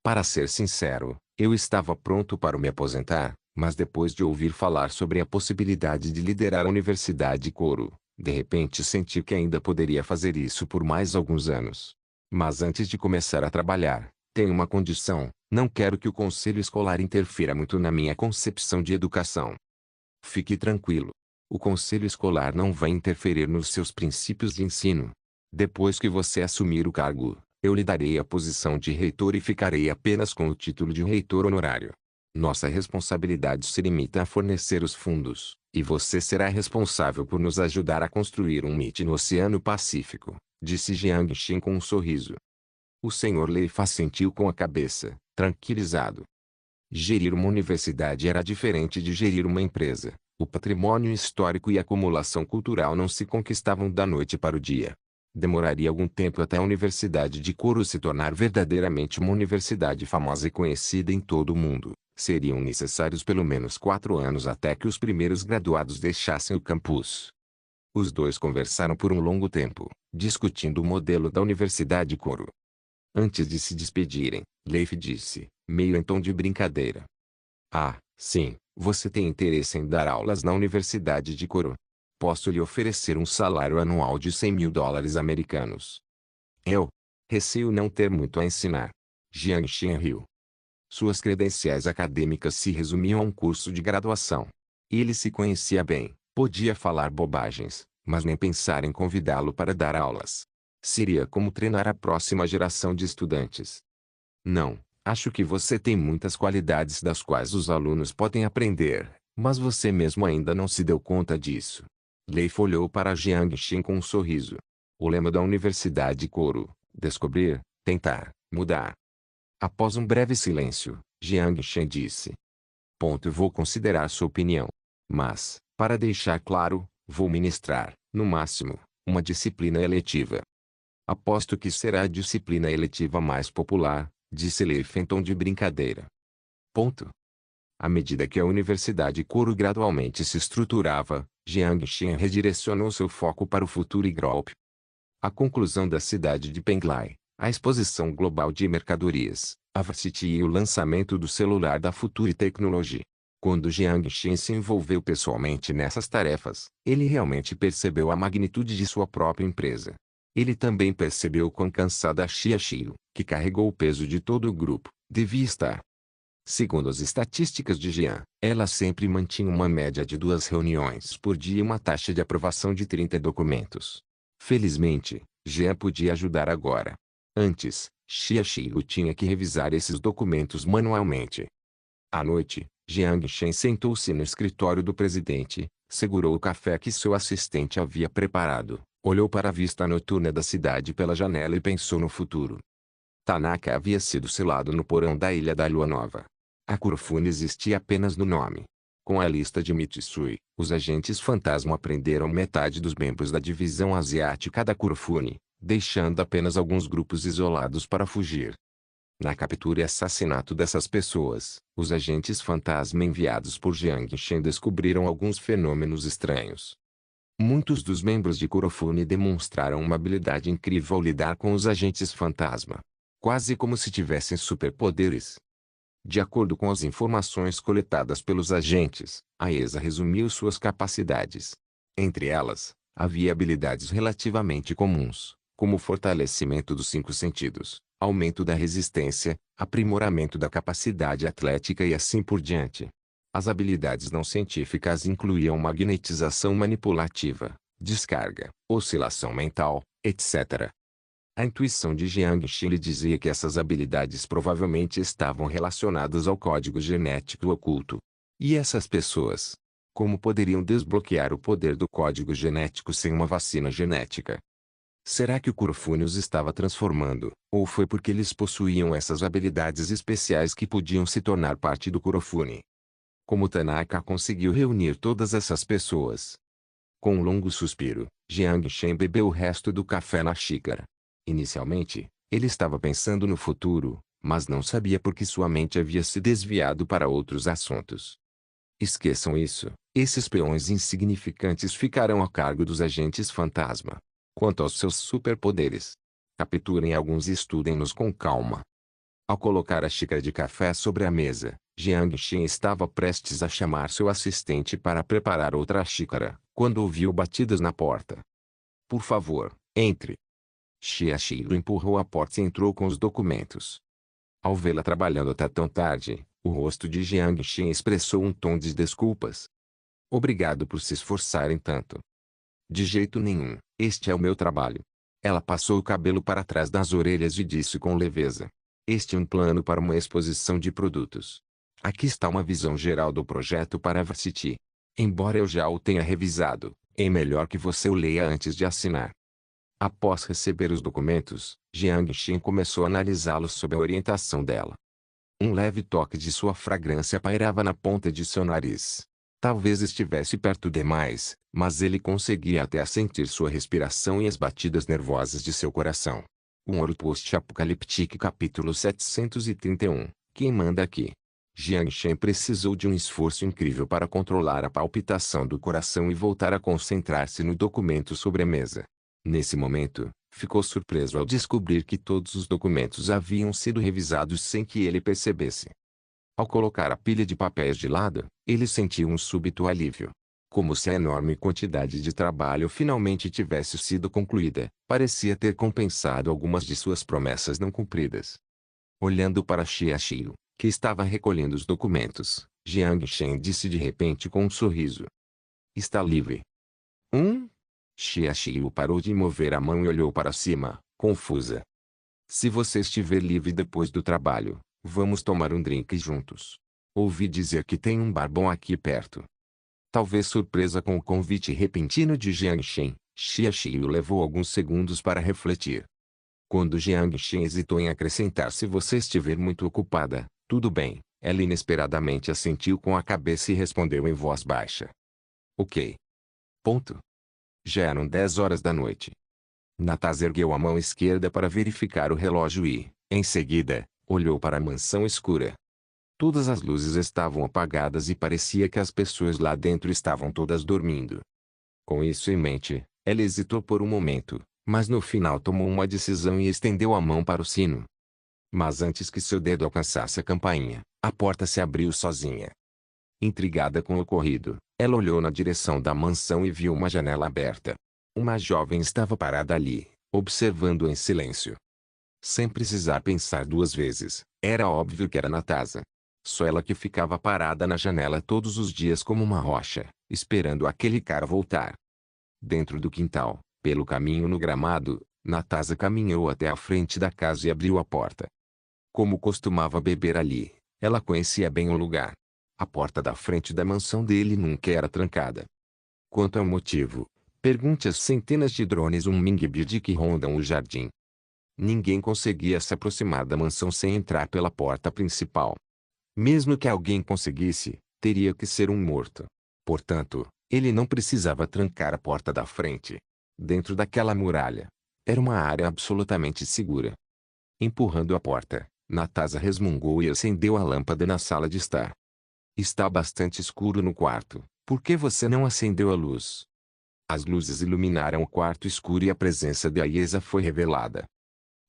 "Para ser sincero, eu estava pronto para me aposentar, mas depois de ouvir falar sobre a possibilidade de liderar a Universidade Coro, de repente senti que ainda poderia fazer isso por mais alguns anos. Mas antes de começar a trabalhar, tenho uma condição: não quero que o conselho escolar interfira muito na minha concepção de educação." "Fique tranquilo. O conselho escolar não vai interferir nos seus princípios de ensino. Depois que você assumir o cargo, eu lhe darei a posição de reitor e ficarei apenas com o título de reitor honorário. Nossa responsabilidade se limita a fornecer os fundos, e você será responsável por nos ajudar a construir um MIT no Oceano Pacífico", disse Jiang Shen com um sorriso. O Sr. Leif assentiu com a cabeça, tranquilizado. Gerir uma universidade era diferente de gerir uma empresa. O patrimônio histórico e a acumulação cultural não se conquistavam da noite para o dia. Demoraria algum tempo até a Universidade de Coro se tornar verdadeiramente uma universidade famosa e conhecida em todo o mundo. Seriam necessários pelo menos 4 anos até que os primeiros graduados deixassem o campus. Os dois conversaram por um longo tempo, discutindo o modelo da Universidade Coro. Antes de se despedirem, Leif disse, meio em tom de brincadeira: "Ah, sim, você tem interesse em dar aulas na Universidade de Coro. Posso lhe oferecer um salário anual de 100 mil dólares americanos." "Eu? Receio não ter muito a ensinar." Jiang Shen riu. Suas credenciais acadêmicas se resumiam a um curso de graduação. Ele se conhecia bem, podia falar bobagens, mas nem pensar em convidá-lo para dar aulas. Seria como treinar a próxima geração de estudantes. "Não, acho que você tem muitas qualidades das quais os alunos podem aprender, mas você mesmo ainda não se deu conta disso." Leif olhou para Jiang Shen com um sorriso. O lema da Universidade Coro: descobrir, tentar, mudar. Após um breve silêncio, Jiang Shen disse: "Vou considerar sua opinião. Mas, para deixar claro, vou ministrar, no máximo, uma disciplina eletiva." "Aposto que será a disciplina eletiva mais popular", disse Leif em tom de brincadeira. À medida que a Universidade Coro gradualmente se estruturava, Jiang Shen redirecionou seu foco para o Futuri Group. A conclusão da cidade de Penglai, a exposição global de mercadorias, a Varsity e o lançamento do celular da Futuri Technology. Quando Jiang Shen se envolveu pessoalmente nessas tarefas, ele realmente percebeu a magnitude de sua própria empresa. Ele também percebeu quão cansada a Xia Xiu, que carregou o peso de todo o grupo, devia estar. Segundo as estatísticas de Jean, ela sempre mantinha uma média de 2 reuniões por dia e uma taxa de aprovação de 30 documentos. Felizmente, Jean podia ajudar agora. Antes, Xiaoxiu tinha que revisar esses documentos manualmente. À noite, Jiang Shen sentou-se no escritório do presidente, segurou o café que seu assistente havia preparado, olhou para a vista noturna da cidade pela janela e pensou no futuro. Tanaka havia sido selado no porão da Ilha da Lua Nova. A Kurofune existia apenas no nome. Com a lista de Mitsui, os agentes fantasma prenderam metade dos membros da divisão asiática da Kurofune, deixando apenas alguns grupos isolados para fugir. Na captura e assassinato dessas pessoas, os agentes fantasma enviados por Jiang Shen descobriram alguns fenômenos estranhos. Muitos dos membros de Kurofune demonstraram uma habilidade incrível ao lidar com os agentes fantasma. Quase como se tivessem superpoderes. De acordo com as informações coletadas pelos agentes, a ESA resumiu suas capacidades. Entre elas, havia habilidades relativamente comuns, como o fortalecimento dos 5 sentidos, aumento da resistência, aprimoramento da capacidade atlética e assim por diante. As habilidades não científicas incluíam magnetização manipulativa, descarga, oscilação mental, etc. A intuição de Jiang Shen lhe dizia que essas habilidades provavelmente estavam relacionadas ao código genético oculto. E essas pessoas? Como poderiam desbloquear o poder do código genético sem uma vacina genética? Será que o Kurofune os estava transformando, ou foi porque eles possuíam essas habilidades especiais que podiam se tornar parte do Kurofune? Como Tanaka conseguiu reunir todas essas pessoas? Com um longo suspiro, Jiang Shen bebeu o resto do café na xícara. Inicialmente, ele estava pensando no futuro, mas não sabia por que sua mente havia se desviado para outros assuntos. Esqueçam isso, esses peões insignificantes ficarão a cargo dos agentes fantasma. Quanto aos seus superpoderes, capturem alguns e estudem-nos com calma. Ao colocar a xícara de café sobre a mesa, Jiang Shen estava prestes a chamar seu assistente para preparar outra xícara, quando ouviu batidas na porta. Por favor, entre. Xiaoxiu empurrou a porta e entrou com os documentos. Ao vê-la trabalhando até tão tarde, o rosto de Jiang Shen expressou um tom de desculpas. Obrigado por se esforçarem tanto. De jeito nenhum, este é o meu trabalho. Ela passou o cabelo para trás das orelhas e disse com leveza. Este é um plano para uma exposição de produtos. Aqui está uma visão geral do projeto para a Varsity. Embora eu já o tenha revisado, é melhor que você o leia antes de assinar. Após receber os documentos, Jiang Shen começou a analisá-los sob a orientação dela. Um leve toque de sua fragrância pairava na ponta de seu nariz. Talvez estivesse perto demais, mas ele conseguia até sentir sua respiração e as batidas nervosas de seu coração. Um Ouro Post-Apocaliptique capítulo 731. Quem manda aqui? Jiang Shen precisou de um esforço incrível para controlar a palpitação do coração e voltar a concentrar-se no documento sobre a mesa. Nesse momento, ficou surpreso ao descobrir que todos os documentos haviam sido revisados sem que ele percebesse. Ao colocar a pilha de papéis de lado, ele sentiu um súbito alívio. Como se a enorme quantidade de trabalho finalmente tivesse sido concluída, parecia ter compensado algumas de suas promessas não cumpridas. Olhando para Xiaoxiu, que estava recolhendo os documentos, Jiang Shen disse de repente com um sorriso. Está livre. Xiaoxiu parou de mover a mão e olhou para cima, confusa. Se você estiver livre depois do trabalho, vamos tomar um drink juntos. Ouvi dizer que tem um bar bom aqui perto. Talvez surpresa com o convite repentino de Jiang Shen, Xiaoxiu levou alguns segundos para refletir. Quando Jiang Shen hesitou em acrescentar se você estiver muito ocupada, tudo bem, ela inesperadamente assentiu com a cabeça e respondeu em voz baixa. Ok. Ponto. Já eram 10 horas da noite. Natasa ergueu a mão esquerda para verificar o relógio e, em seguida, olhou para a mansão escura. Todas as luzes estavam apagadas e parecia que as pessoas lá dentro estavam todas dormindo. Com isso em mente, ela hesitou por um momento, mas no final tomou uma decisão e estendeu a mão para o sino. Mas antes que seu dedo alcançasse a campainha, a porta se abriu sozinha. Intrigada com o ocorrido, ela olhou na direção da mansão e viu uma janela aberta. Uma jovem estava parada ali, observando em silêncio. Sem precisar pensar duas vezes, era óbvio que era Natasa. Só ela que ficava parada na janela todos os dias como uma rocha, esperando aquele cara voltar. Dentro do quintal, pelo caminho no gramado, Natasa caminhou até a frente da casa e abriu a porta. Como costumava beber ali, ela conhecia bem o lugar. A porta da frente da mansão dele nunca era trancada. Quanto ao motivo, pergunte às centenas de drones Hummingbird que rondam o jardim. Ninguém conseguia se aproximar da mansão sem entrar pela porta principal. Mesmo que alguém conseguisse, teria que ser um morto. Portanto, ele não precisava trancar a porta da frente. Dentro daquela muralha, era uma área absolutamente segura. Empurrando a porta, Natasa resmungou e acendeu a lâmpada na sala de estar. Está bastante escuro no quarto. Por que você não acendeu a luz? As luzes iluminaram o quarto escuro e a presença de Aiesa foi revelada.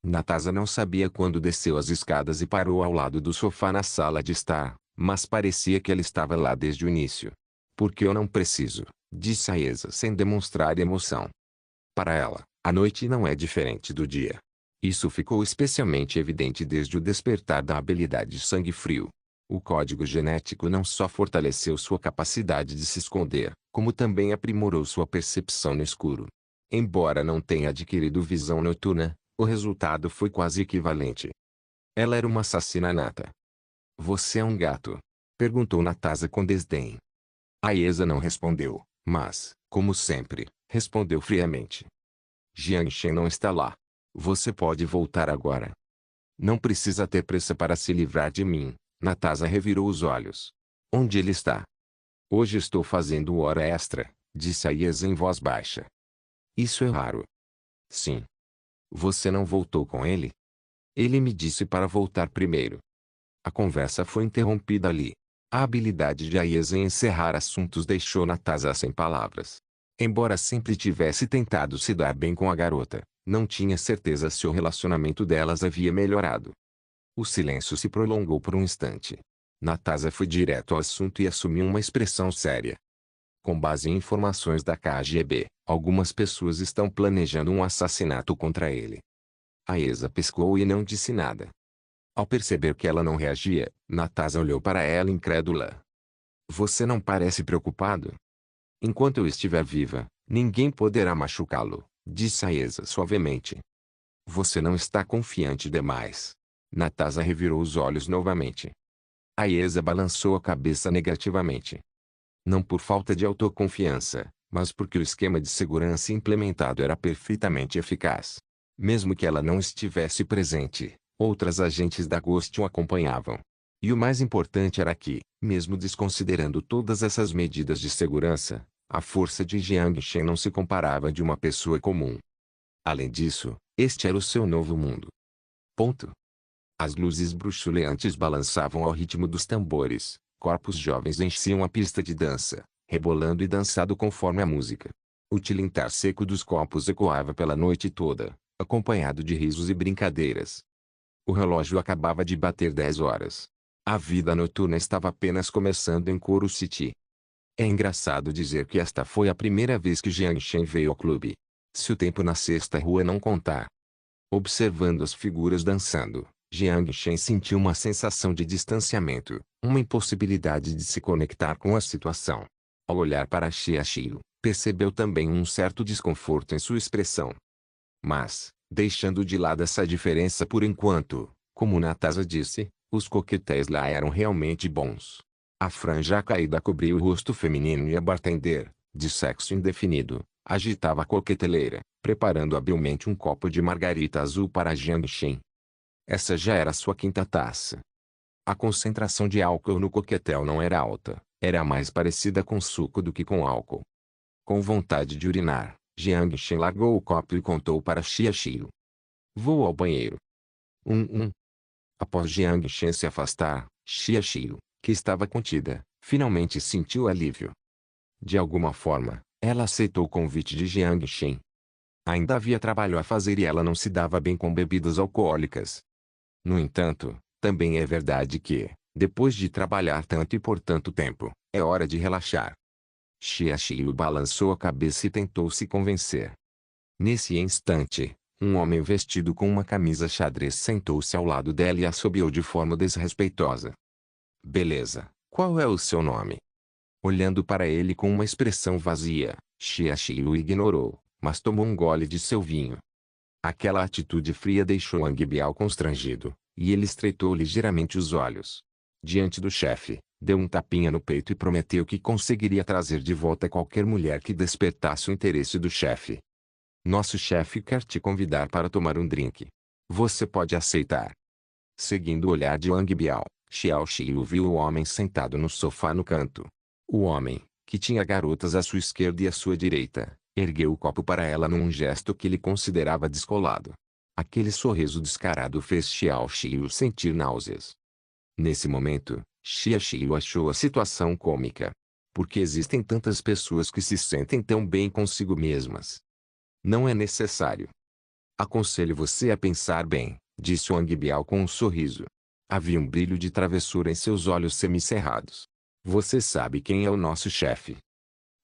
Natasa não sabia quando desceu as escadas e parou ao lado do sofá na sala de estar, mas parecia que ela estava lá desde o início. Porque eu não preciso, disse Aiesa sem demonstrar emoção. Para ela, a noite não é diferente do dia. Isso ficou especialmente evidente desde o despertar da habilidade Sangue Frio. O código genético não só fortaleceu sua capacidade de se esconder, como também aprimorou sua percepção no escuro. Embora não tenha adquirido visão noturna, o resultado foi quase equivalente. Ela era uma assassina nata. Você é um gato? Perguntou Natasa com desdém. Aiesa não respondeu, mas, como sempre, respondeu friamente. Jiang Shen não está lá. Você pode voltar agora. Não precisa ter pressa para se livrar de mim. Natasa revirou os olhos. Onde ele está? Hoje estou fazendo hora extra, disse Aiesa em voz baixa. Isso é raro. Sim. Você não voltou com ele? Ele me disse para voltar primeiro. A conversa foi interrompida ali. A habilidade de Aiesa em encerrar assuntos deixou Natasa sem palavras. Embora sempre tivesse tentado se dar bem com a garota, não tinha certeza se o relacionamento delas havia melhorado. O silêncio se prolongou por um instante. Natasa foi direto ao assunto e assumiu uma expressão séria. Com base em informações da KGB, algumas pessoas estão planejando um assassinato contra ele. Aiesa piscou e não disse nada. Ao perceber que ela não reagia, Natasa olhou para ela incrédula. Você não parece preocupado? Enquanto eu estiver viva, ninguém poderá machucá-lo, disse Aiesa suavemente. Você não está confiante demais. Natasa revirou os olhos novamente. Aiesa balançou a cabeça negativamente. Não por falta de autoconfiança, mas porque o esquema de segurança implementado era perfeitamente eficaz. Mesmo que ela não estivesse presente, outras agentes da Ghost o acompanhavam. E o mais importante era que, mesmo desconsiderando todas essas medidas de segurança, a força de Jiang Shen não se comparava de uma pessoa comum. Além disso, este era o seu novo mundo. Ponto. As luzes bruxuleantes balançavam ao ritmo dos tambores. Corpos jovens enchiam a pista de dança, rebolando e dançado conforme a música. O tilintar seco dos copos ecoava pela noite toda, acompanhado de risos e brincadeiras. O relógio acabava de bater 10 horas. A vida noturna estava apenas começando em Coral City. É engraçado dizer que esta foi a primeira vez que Jiang Shen veio ao clube. Se o tempo na sexta rua não contar. Observando as figuras dançando, Jiang Shen sentiu uma sensação de distanciamento, uma impossibilidade de se conectar com a situação. Ao olhar para Xia Xiu, percebeu também um certo desconforto em sua expressão. Mas, deixando de lado essa diferença por enquanto, como Natasa disse, os coquetéis lá eram realmente bons. A franja caída cobria o rosto feminino e a bartender, de sexo indefinido, agitava a coqueteleira, preparando habilmente um copo de margarita azul para Jiang Shen. Essa já era sua quinta taça. A concentração de álcool no coquetel não era alta, era mais parecida com suco do que com álcool. Com vontade de urinar, Jiang Shen largou o copo e contou para Xia Xiu. Vou ao banheiro. Após Jiang Shen se afastar, Xia Xiu, que estava contida, finalmente sentiu alívio. De alguma forma, ela aceitou o convite de Jiang Shen. Ainda havia trabalho a fazer e ela não se dava bem com bebidas alcoólicas. No entanto, também é verdade que, depois de trabalhar tanto e por tanto tempo, é hora de relaxar. Xia Xiu balançou a cabeça e tentou se convencer. Nesse instante, um homem vestido com uma camisa xadrez sentou-se ao lado dela e assobiou de forma desrespeitosa. Beleza, qual é o seu nome? Olhando para ele com uma expressão vazia, Xia Shi o ignorou, mas tomou um gole de seu vinho. Aquela atitude fria deixou Wang Biao constrangido, e ele estreitou ligeiramente os olhos. Diante do chefe, deu um tapinha no peito e prometeu que conseguiria trazer de volta qualquer mulher que despertasse o interesse do chefe. Nosso chefe quer te convidar para tomar um drink. Você pode aceitar? Seguindo o olhar de Wang Biao, Xiao Xiu viu o homem sentado no sofá no canto. O homem, que tinha garotas à sua esquerda e à sua direita, ergueu o copo para ela num gesto que ele considerava descolado. Aquele sorriso descarado fez Xiao Xiu sentir náuseas. Nesse momento, Xia Xiu achou a situação cômica. Por que existem tantas pessoas que se sentem tão bem consigo mesmas? Não é necessário. Aconselho você a pensar bem, disse Wang Biao com um sorriso. Havia um brilho de travessura em seus olhos semicerrados. Você sabe quem é o nosso chefe?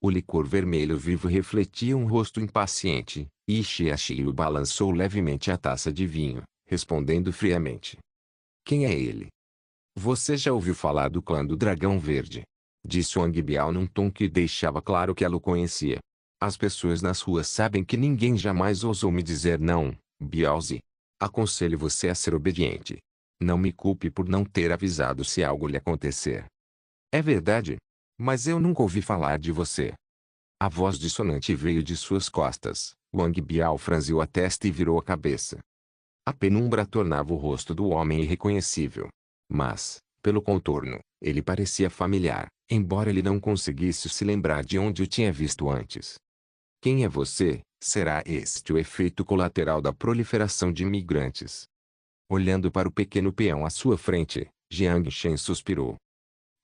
O licor vermelho vivo refletia um rosto impaciente, e Xia Xiu balançou levemente a taça de vinho, respondendo friamente. Quem é ele? Você já ouviu falar do clã do Dragão Verde? Disse Wang Biao num tom que deixava claro que ela o conhecia. As pessoas nas ruas sabem que ninguém jamais ousou me dizer não, Biaozi. Aconselho você a ser obediente. Não me culpe por não ter avisado se algo lhe acontecer. É verdade? Mas eu nunca ouvi falar de você. A voz dissonante veio de suas costas. Wang Biao franziu a testa e virou a cabeça. A penumbra tornava o rosto do homem irreconhecível. Mas, pelo contorno, ele parecia familiar, embora ele não conseguisse se lembrar de onde o tinha visto antes. Quem é você? Será este o efeito colateral da proliferação de imigrantes? Olhando para o pequeno peão à sua frente, Jiang Shen suspirou.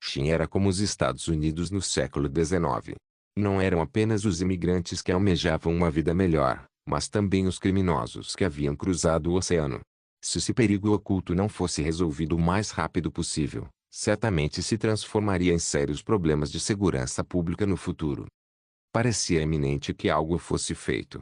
Xin era como os Estados Unidos no século XIX. Não eram apenas os imigrantes que almejavam uma vida melhor, mas também os criminosos que haviam cruzado o oceano. Se esse perigo oculto não fosse resolvido o mais rápido possível, certamente se transformaria em sérios problemas de segurança pública no futuro. Parecia eminente que algo fosse feito.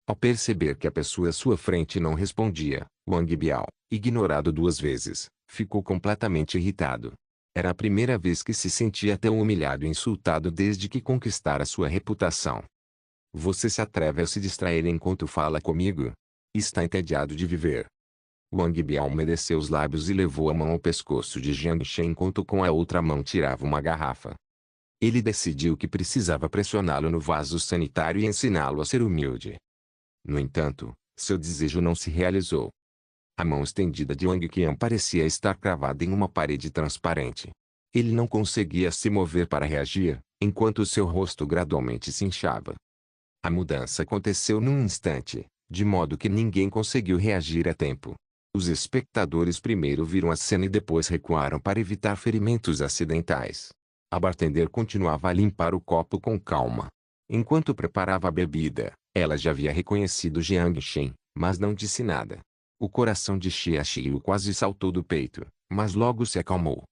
Ao perceber que a pessoa à sua frente não respondia, Wang Biao, ignorado 2 vezes, ficou completamente irritado. Era a primeira vez que se sentia tão humilhado e insultado desde que conquistara sua reputação. Você se atreve a se distrair enquanto fala comigo? Está entediado de viver. Wang Biao umedeceu os lábios e levou a mão ao pescoço de Jiang Shen enquanto com a outra mão tirava uma garrafa. Ele decidiu que precisava pressioná-lo no vaso sanitário e ensiná-lo a ser humilde. No entanto, seu desejo não se realizou. A mão estendida de Wang Qian parecia estar cravada em uma parede transparente. Ele não conseguia se mover para reagir, enquanto seu rosto gradualmente se inchava. A mudança aconteceu num instante, de modo que ninguém conseguiu reagir a tempo. Os espectadores primeiro viram a cena e depois recuaram para evitar ferimentos acidentais. A bartender continuava a limpar o copo com calma. Enquanto preparava a bebida, ela já havia reconhecido Jiang Shen, mas não disse nada. O coração de Xia Xiu quase saltou do peito, mas logo se acalmou.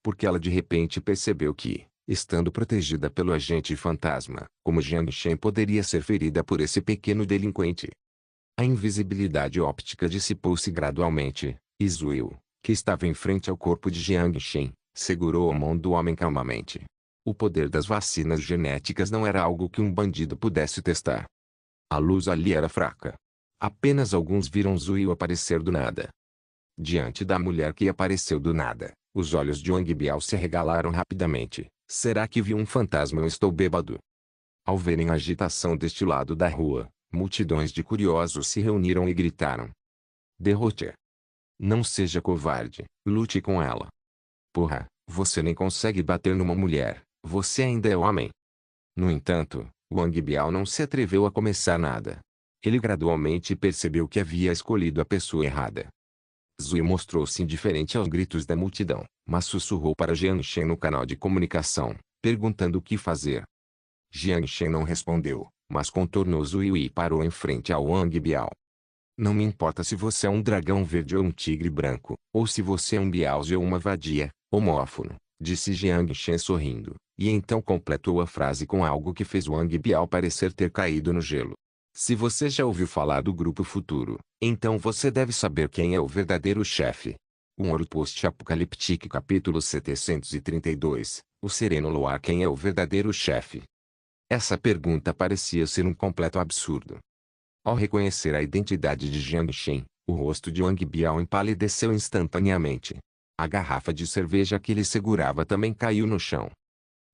Porque ela de repente percebeu que, estando protegida pelo agente fantasma, como Jiang Shen poderia ser ferida por esse pequeno delinquente. A invisibilidade óptica dissipou-se gradualmente, e Zuil, que estava em frente ao corpo de Jiang Shen, segurou a mão do homem calmamente. O poder das vacinas genéticas não era algo que um bandido pudesse testar. A luz ali era fraca. Apenas alguns viram Zuil aparecer do nada. Diante da mulher que apareceu do nada, os olhos de Wang Biao se arregalaram rapidamente. Será que viu um fantasma ou estou bêbado? Ao verem a agitação deste lado da rua, multidões de curiosos se reuniram e gritaram. Derrote-a. Não seja covarde, lute com ela. Porra, você nem consegue bater numa mulher, você ainda é homem. No entanto, Wang Biao não se atreveu a começar nada. Ele gradualmente percebeu que havia escolhido a pessoa errada. Zui mostrou-se indiferente aos gritos da multidão, mas sussurrou para Jiang Shen no canal de comunicação, perguntando o que fazer. Jiang Shen não respondeu, mas contornou Zui e parou em frente ao Wang Biao. Não me importa se você é um dragão verde ou um tigre branco, ou se você é um biaozi ou uma vadia, homófono, disse Jiang Shen sorrindo, e então completou a frase com algo que fez Wang Biao parecer ter caído no gelo. Se você já ouviu falar do Grupo Futuro, então você deve saber quem é o verdadeiro chefe. Um hora post-apocalíptico capítulo 732, o sereno luar. Quem é o verdadeiro chefe? Essa pergunta parecia ser um completo absurdo. Ao reconhecer a identidade de Jiang Shen, o rosto de Wang Biao empalideceu instantaneamente. A garrafa de cerveja que ele segurava também caiu no chão.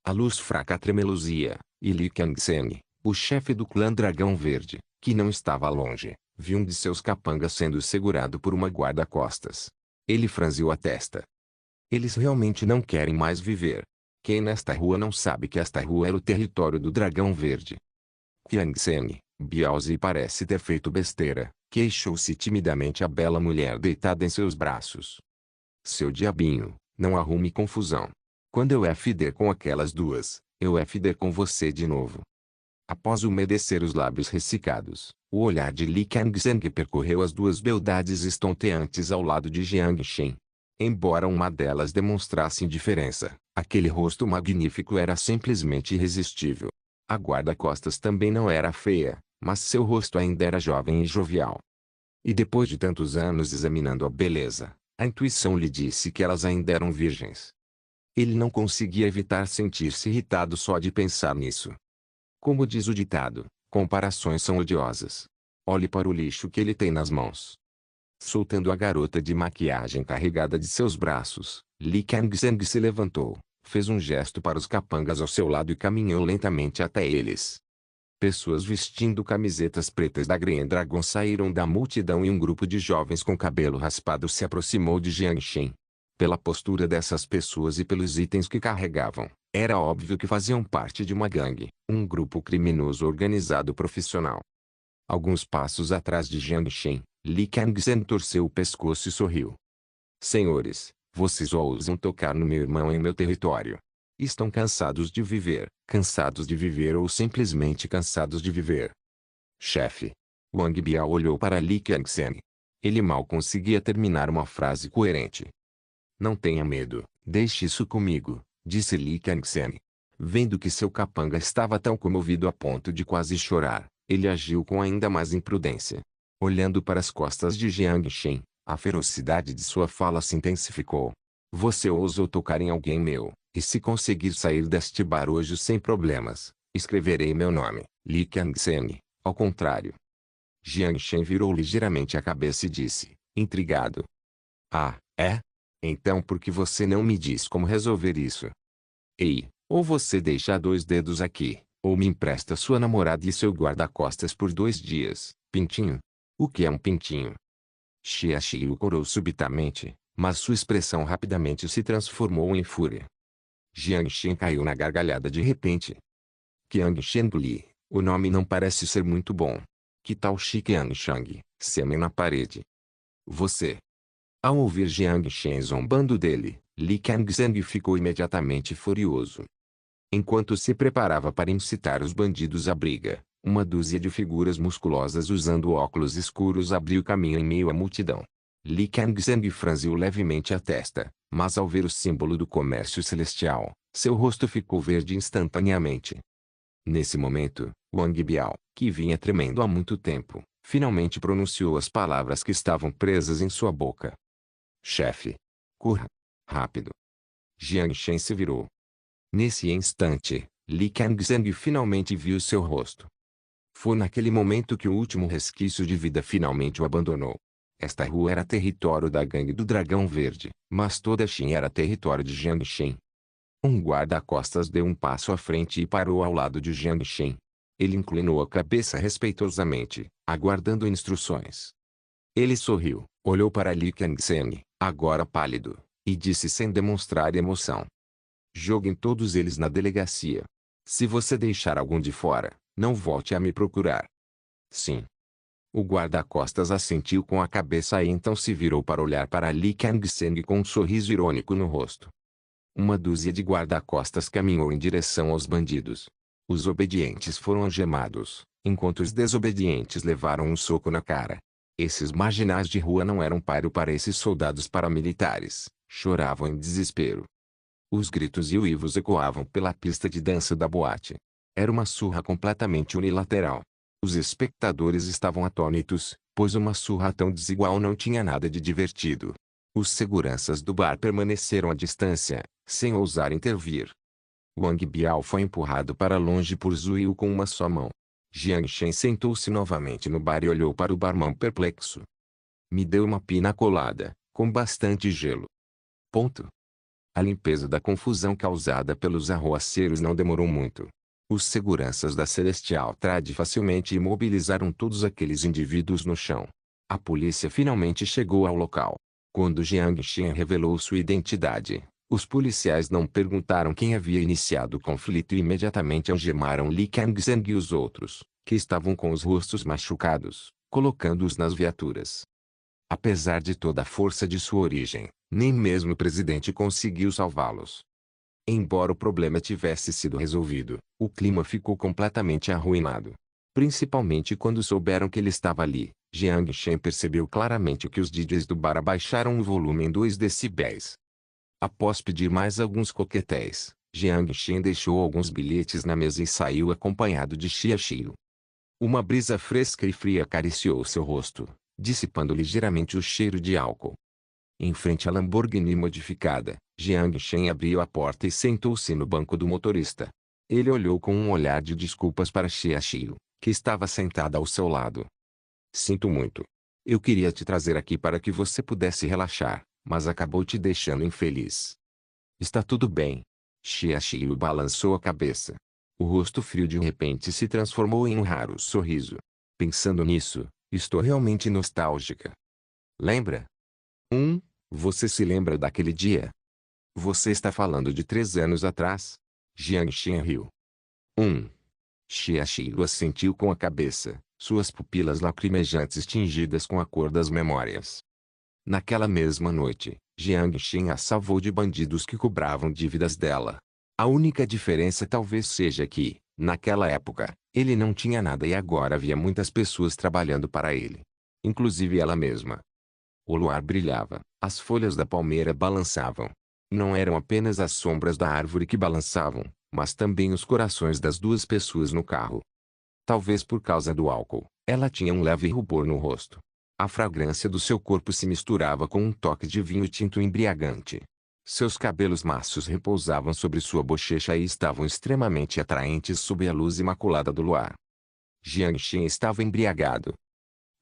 A luz fraca tremeluzia, e Li Qiangzhen, o chefe do clã Dragão Verde, que não estava longe, viu um de seus capangas sendo segurado por uma guarda-costas. Ele franziu a testa. Eles realmente não querem mais viver. Quem nesta rua não sabe que esta rua era o território do Dragão Verde? Qiangzhen, Biaozi parece ter feito besteira, queixou-se timidamente a bela mulher deitada em seus braços. Seu diabinho, não arrume confusão. Quando eu FD com aquelas duas, eu FD com você de novo. Após umedecer os lábios ressecados, o olhar de Li Qiangzhen percorreu as duas beldades estonteantes ao lado de Jiang Shen. Embora uma delas demonstrasse indiferença, aquele rosto magnífico era simplesmente irresistível. A guarda-costas também não era feia, mas seu rosto ainda era jovem e jovial. E depois de tantos anos examinando a beleza, a intuição lhe disse que elas ainda eram virgens. Ele não conseguia evitar sentir-se irritado só de pensar nisso. Como diz o ditado, comparações são odiosas. Olhe para o lixo que ele tem nas mãos. Soltando a garota de maquiagem carregada de seus braços, Li Qiangzhen se levantou, fez um gesto para os capangas ao seu lado e caminhou lentamente até eles. Pessoas vestindo camisetas pretas da Green Dragon saíram da multidão e um grupo de jovens com cabelo raspado se aproximou de Jiang Shen. Pela postura dessas pessoas e pelos itens que carregavam, era óbvio que faziam parte de uma gangue, um grupo criminoso organizado profissional. Alguns passos atrás de Jiang Shen, Li Qiangzhen torceu o pescoço e sorriu. Senhores, vocês ousam tocar no meu irmão em meu território. Estão cansados de viver ou simplesmente cansados de viver? Chefe. Wang Biao olhou para Li Qiangzhen. Ele mal conseguia terminar uma frase coerente. Não tenha medo, deixe isso comigo, disse Li Qiangzhen. Vendo que seu capanga estava tão comovido a ponto de quase chorar, ele agiu com ainda mais imprudência. Olhando para as costas de Jiang Shen, a ferocidade de sua fala se intensificou. Você ousou tocar em alguém meu, e se conseguir sair deste bar hoje sem problemas, escreverei meu nome, Li Qiangzhen, ao contrário. Jiang Shen virou ligeiramente a cabeça e disse, intrigado. Ah, é? Então por que você não me diz como resolver isso? Ei, ou você deixa 2 dedos aqui, ou me empresta sua namorada e seu guarda-costas por 2 dias, pintinho. O que é um pintinho? Xia Xiu corou subitamente, mas sua expressão rapidamente se transformou em fúria. Jiang Shen caiu na gargalhada de repente. Qiangzhen Li, o nome não parece ser muito bom. Que tal Shi Qiangshang, sêmen na parede? Você. Ao ouvir Jiang Shen zombando dele, Li Qiangzhen ficou imediatamente furioso. Enquanto se preparava para incitar os bandidos à briga, uma dúzia de figuras musculosas usando óculos escuros abriu caminho em meio à multidão. Li Qiangzhen franziu levemente a testa, mas ao ver o símbolo do comércio celestial, seu rosto ficou verde instantaneamente. Nesse momento, Wang Biao, que vinha tremendo há muito tempo, finalmente pronunciou as palavras que estavam presas em sua boca. Chefe. Corra. Rápido. Jiang Shen se virou. Nesse instante, Li Qiangzhen finalmente viu seu rosto. Foi naquele momento que o último resquício de vida finalmente o abandonou. Esta rua era território da gangue do Dragão Verde, mas toda Xin era território de Jiang Shen. Um guarda-costas deu um passo à frente e parou ao lado de Jiang Shen. Ele inclinou a cabeça respeitosamente, aguardando instruções. Ele sorriu, olhou para Li Qiangzhen, agora pálido, e disse sem demonstrar emoção. Joguem todos eles na delegacia. Se você deixar algum de fora, não volte a me procurar. Sim. O guarda-costas assentiu com a cabeça e então se virou para olhar para Li Qiangzhen com um sorriso irônico no rosto. Uma dúzia de guarda-costas caminhou em direção aos bandidos. Os obedientes foram algemados, enquanto os desobedientes levaram um soco na cara. Esses marginais de rua não eram páreo para esses soldados paramilitares, choravam em desespero. Os gritos e uivos ecoavam pela pista de dança da boate. Era uma surra completamente unilateral. Os espectadores estavam atônitos, pois uma surra tão desigual não tinha nada de divertido. Os seguranças do bar permaneceram à distância, sem ousar intervir. Wang Biao foi empurrado para longe por Zuiu com uma só mão. Jiang Shen sentou-se novamente no bar e olhou para o barman perplexo. Me deu uma pina colada, com bastante gelo. Ponto. A limpeza da confusão causada pelos arruaceiros não demorou muito. Os seguranças da Celestial Trade facilmente imobilizaram todos aqueles indivíduos no chão. A polícia finalmente chegou ao local. Quando Jiang Shen revelou sua identidade, os policiais não perguntaram quem havia iniciado o conflito e imediatamente algemaram Li Kangzheng e os outros, que estavam com os rostos machucados, colocando-os nas viaturas. Apesar de toda a força de sua origem, nem mesmo o presidente conseguiu salvá-los. Embora o problema tivesse sido resolvido, o clima ficou completamente arruinado. Principalmente quando souberam que ele estava ali, Jiang Shen percebeu claramente que os DJs do bar abaixaram o volume em 2 decibéis. Após pedir mais alguns coquetéis, Jiang Shen deixou alguns bilhetes na mesa e saiu acompanhado de Xia Xiu. Uma brisa fresca e fria acariciou seu rosto, dissipando ligeiramente o cheiro de álcool. Em frente à Lamborghini modificada, Jiang Shen abriu a porta e sentou-se no banco do motorista. Ele olhou com um olhar de desculpas para Xia Xiu, que estava sentada ao seu lado. Sinto muito. Eu queria te trazer aqui para que você pudesse relaxar, mas acabou te deixando infeliz. Está tudo bem. Xia Xiu balançou a cabeça. O rosto frio de repente se transformou em um raro sorriso. Pensando nisso, estou realmente nostálgica. Lembra? Você se lembra daquele dia? Você está falando de 3 anos atrás? Jiang Shen riu. Xia Xiu assentiu com a cabeça, suas pupilas lacrimejantes tingidas com a cor das memórias. Naquela mesma noite, Jiang Shen a salvou de bandidos que cobravam dívidas dela. A única diferença talvez seja que, naquela época, ele não tinha nada e agora havia muitas pessoas trabalhando para ele. Inclusive ela mesma. O luar brilhava, as folhas da palmeira balançavam. Não eram apenas as sombras da árvore que balançavam, mas também os corações das 2 pessoas no carro. Talvez por causa do álcool, ela tinha um leve rubor no rosto. A fragrância do seu corpo se misturava com um toque de vinho tinto embriagante. Seus cabelos macios repousavam sobre sua bochecha e estavam extremamente atraentes sob a luz imaculada do luar. Jiang Shen estava embriagado.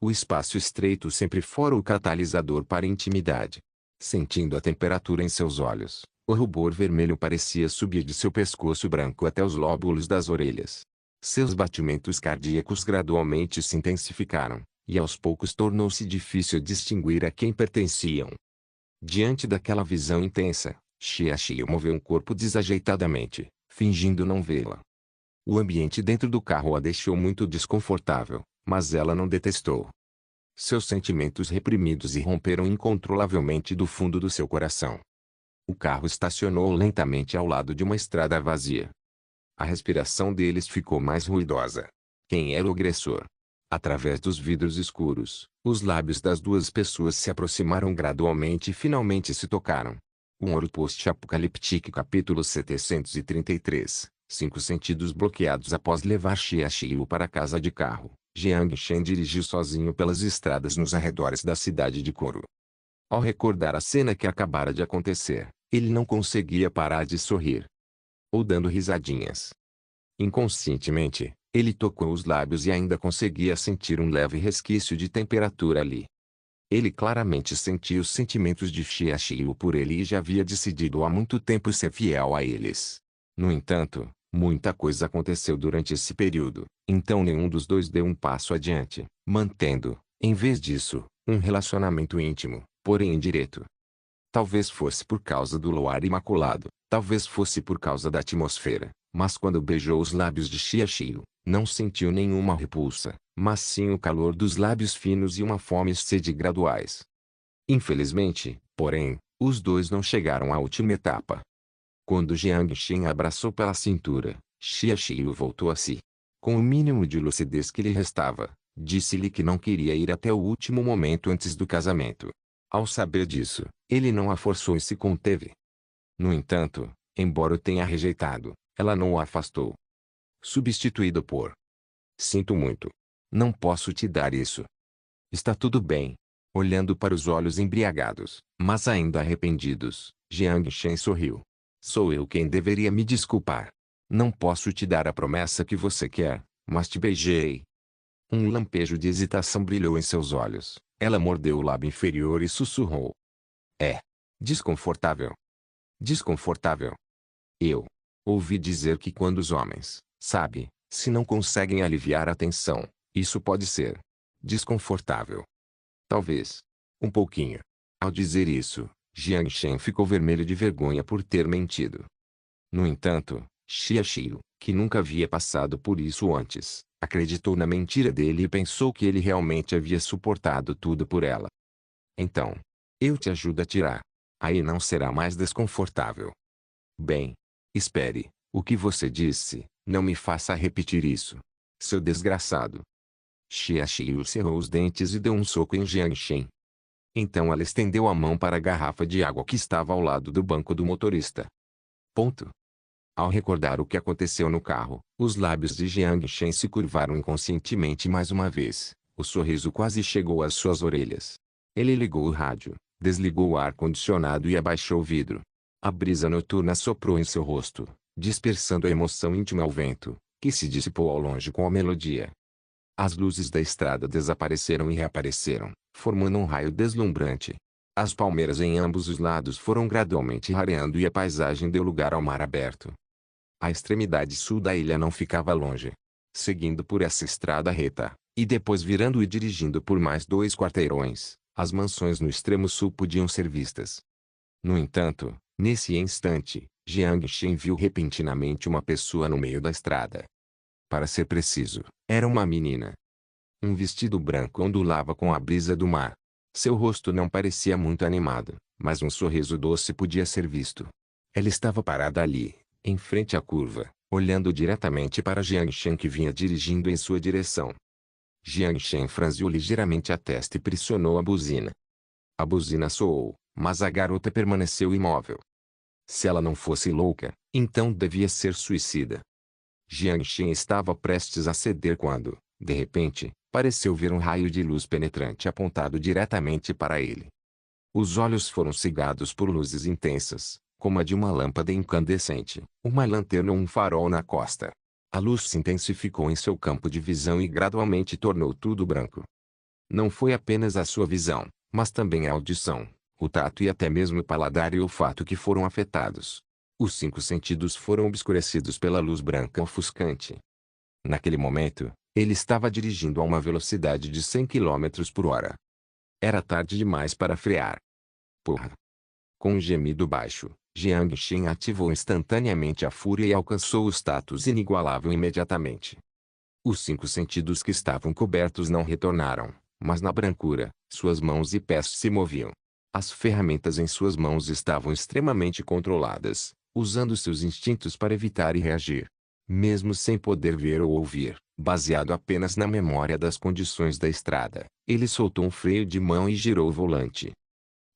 O espaço estreito sempre fora o catalisador para a intimidade. Sentindo a temperatura em seus olhos, o rubor vermelho parecia subir de seu pescoço branco até os lóbulos das orelhas. Seus batimentos cardíacos gradualmente se intensificaram, e aos poucos tornou-se difícil distinguir a quem pertenciam. Diante daquela visão intensa, Xia Xiu moveu um corpo desajeitadamente, fingindo não vê-la. O ambiente dentro do carro a deixou muito desconfortável, mas ela não detestou. Seus sentimentos reprimidos irromperam incontrolavelmente do fundo do seu coração. O carro estacionou lentamente ao lado de uma estrada vazia. A respiração deles ficou mais ruidosa. Quem era o agressor? Através dos vidros escuros, os lábios das 2 pessoas se aproximaram gradualmente e finalmente se tocaram. Um Ouro Post-Apocalíptico capítulo 733, 5 sentidos bloqueados. Após levar Xia Xiu para casa de carro, Jiang Shen dirigiu sozinho pelas estradas nos arredores da cidade de Couro. Ao recordar a cena que acabara de acontecer, ele não conseguia parar de sorrir. Ou dando risadinhas. Inconscientemente, ele tocou os lábios e ainda conseguia sentir um leve resquício de temperatura ali. Ele claramente sentia os sentimentos de Xia Xiu por ele e já havia decidido há muito tempo ser fiel a eles. No entanto, muita coisa aconteceu durante esse período, então nenhum dos dois deu um passo adiante, mantendo, em vez disso, um relacionamento íntimo, porém indireto. Talvez fosse por causa do luar imaculado, talvez fosse por causa da atmosfera, mas quando beijou os lábios de Xia Xiu, não sentiu nenhuma repulsa, mas sim o calor dos lábios finos e uma fome e sede graduais. Infelizmente, porém, os dois não chegaram à última etapa. Quando Jiang Shen a abraçou pela cintura, Xia Xiu voltou a si. Com o mínimo de lucidez que lhe restava, disse-lhe que não queria ir até o último momento antes do casamento. Ao saber disso, ele não a forçou e se conteve. No entanto, embora o tenha rejeitado, ela não o afastou. Substituído por: sinto muito. Não posso te dar isso. Está tudo bem. Olhando para os olhos embriagados, mas ainda arrependidos, Jiang Shen sorriu. Sou eu quem deveria me desculpar. Não posso te dar a promessa que você quer, mas te beijei. Um lampejo de hesitação brilhou em seus olhos. Ela mordeu o lábio inferior e sussurrou. É. Desconfortável. Desconfortável. Eu ouvi dizer que quando os homens, sabe, se não conseguem aliviar a tensão, isso pode ser desconfortável. Talvez. Um pouquinho. Ao dizer isso, Jiang Shen ficou vermelho de vergonha por ter mentido. No entanto, Xia Xiu, que nunca havia passado por isso antes, acreditou na mentira dele e pensou que ele realmente havia suportado tudo por ela. Então, eu te ajudo a tirar. Aí não será mais desconfortável. Bem, espere, o que você disse, não me faça repetir isso. Seu desgraçado. Xia Xiu cerrou os dentes e deu um soco em Jiang Shen. Então ela estendeu a mão para a garrafa de água que estava ao lado do banco do motorista. Ponto. Ao recordar o que aconteceu no carro, os lábios de Jiang Shen se curvaram inconscientemente mais uma vez. O sorriso quase chegou às suas orelhas. Ele ligou o rádio, desligou o ar-condicionado e abaixou o vidro. A brisa noturna soprou em seu rosto, dispersando a emoção íntima ao vento, que se dissipou ao longe com a melodia. As luzes da estrada desapareceram e reapareceram, formando um raio deslumbrante. As palmeiras em ambos os lados foram gradualmente rareando e a paisagem deu lugar ao mar aberto. A extremidade sul da ilha não ficava longe. Seguindo por essa estrada reta, e depois virando e dirigindo por mais 2 quarteirões, as mansões no extremo sul podiam ser vistas. No entanto, nesse instante, Jiang Shen viu repentinamente uma pessoa no meio da estrada. Para ser preciso, era uma menina. Um vestido branco ondulava com a brisa do mar. Seu rosto não parecia muito animado, mas um sorriso doce podia ser visto. Ela estava parada ali, em frente à curva, olhando diretamente para Jiang Shen que vinha dirigindo em sua direção. Jiang Shen franziu ligeiramente a testa e pressionou a buzina. A buzina soou, mas a garota permaneceu imóvel. Se ela não fosse louca, então devia ser suicida. Jiang Shen estava prestes a ceder quando, de repente, pareceu ver um raio de luz penetrante apontado diretamente para ele. Os olhos foram cegados por luzes intensas, como a de uma lâmpada incandescente, uma lanterna ou um farol na costa. A luz se intensificou em seu campo de visão e gradualmente tornou tudo branco. Não foi apenas a sua visão, mas também a audição, o tato e até mesmo o paladar e o olfato que foram afetados. Os 5 sentidos foram obscurecidos pela luz branca ofuscante. Naquele momento, ele estava dirigindo a uma velocidade de 100 km por hora. Era tarde demais para frear. Porra! Com um gemido baixo, Jiang Shen ativou instantaneamente a fúria e alcançou o status inigualável imediatamente. Os 5 sentidos que estavam cobertos não retornaram, mas na brancura, suas mãos e pés se moviam. As ferramentas em suas mãos estavam extremamente controladas, usando seus instintos para evitar e reagir. Mesmo sem poder ver ou ouvir, baseado apenas na memória das condições da estrada, ele soltou um freio de mão e girou o volante.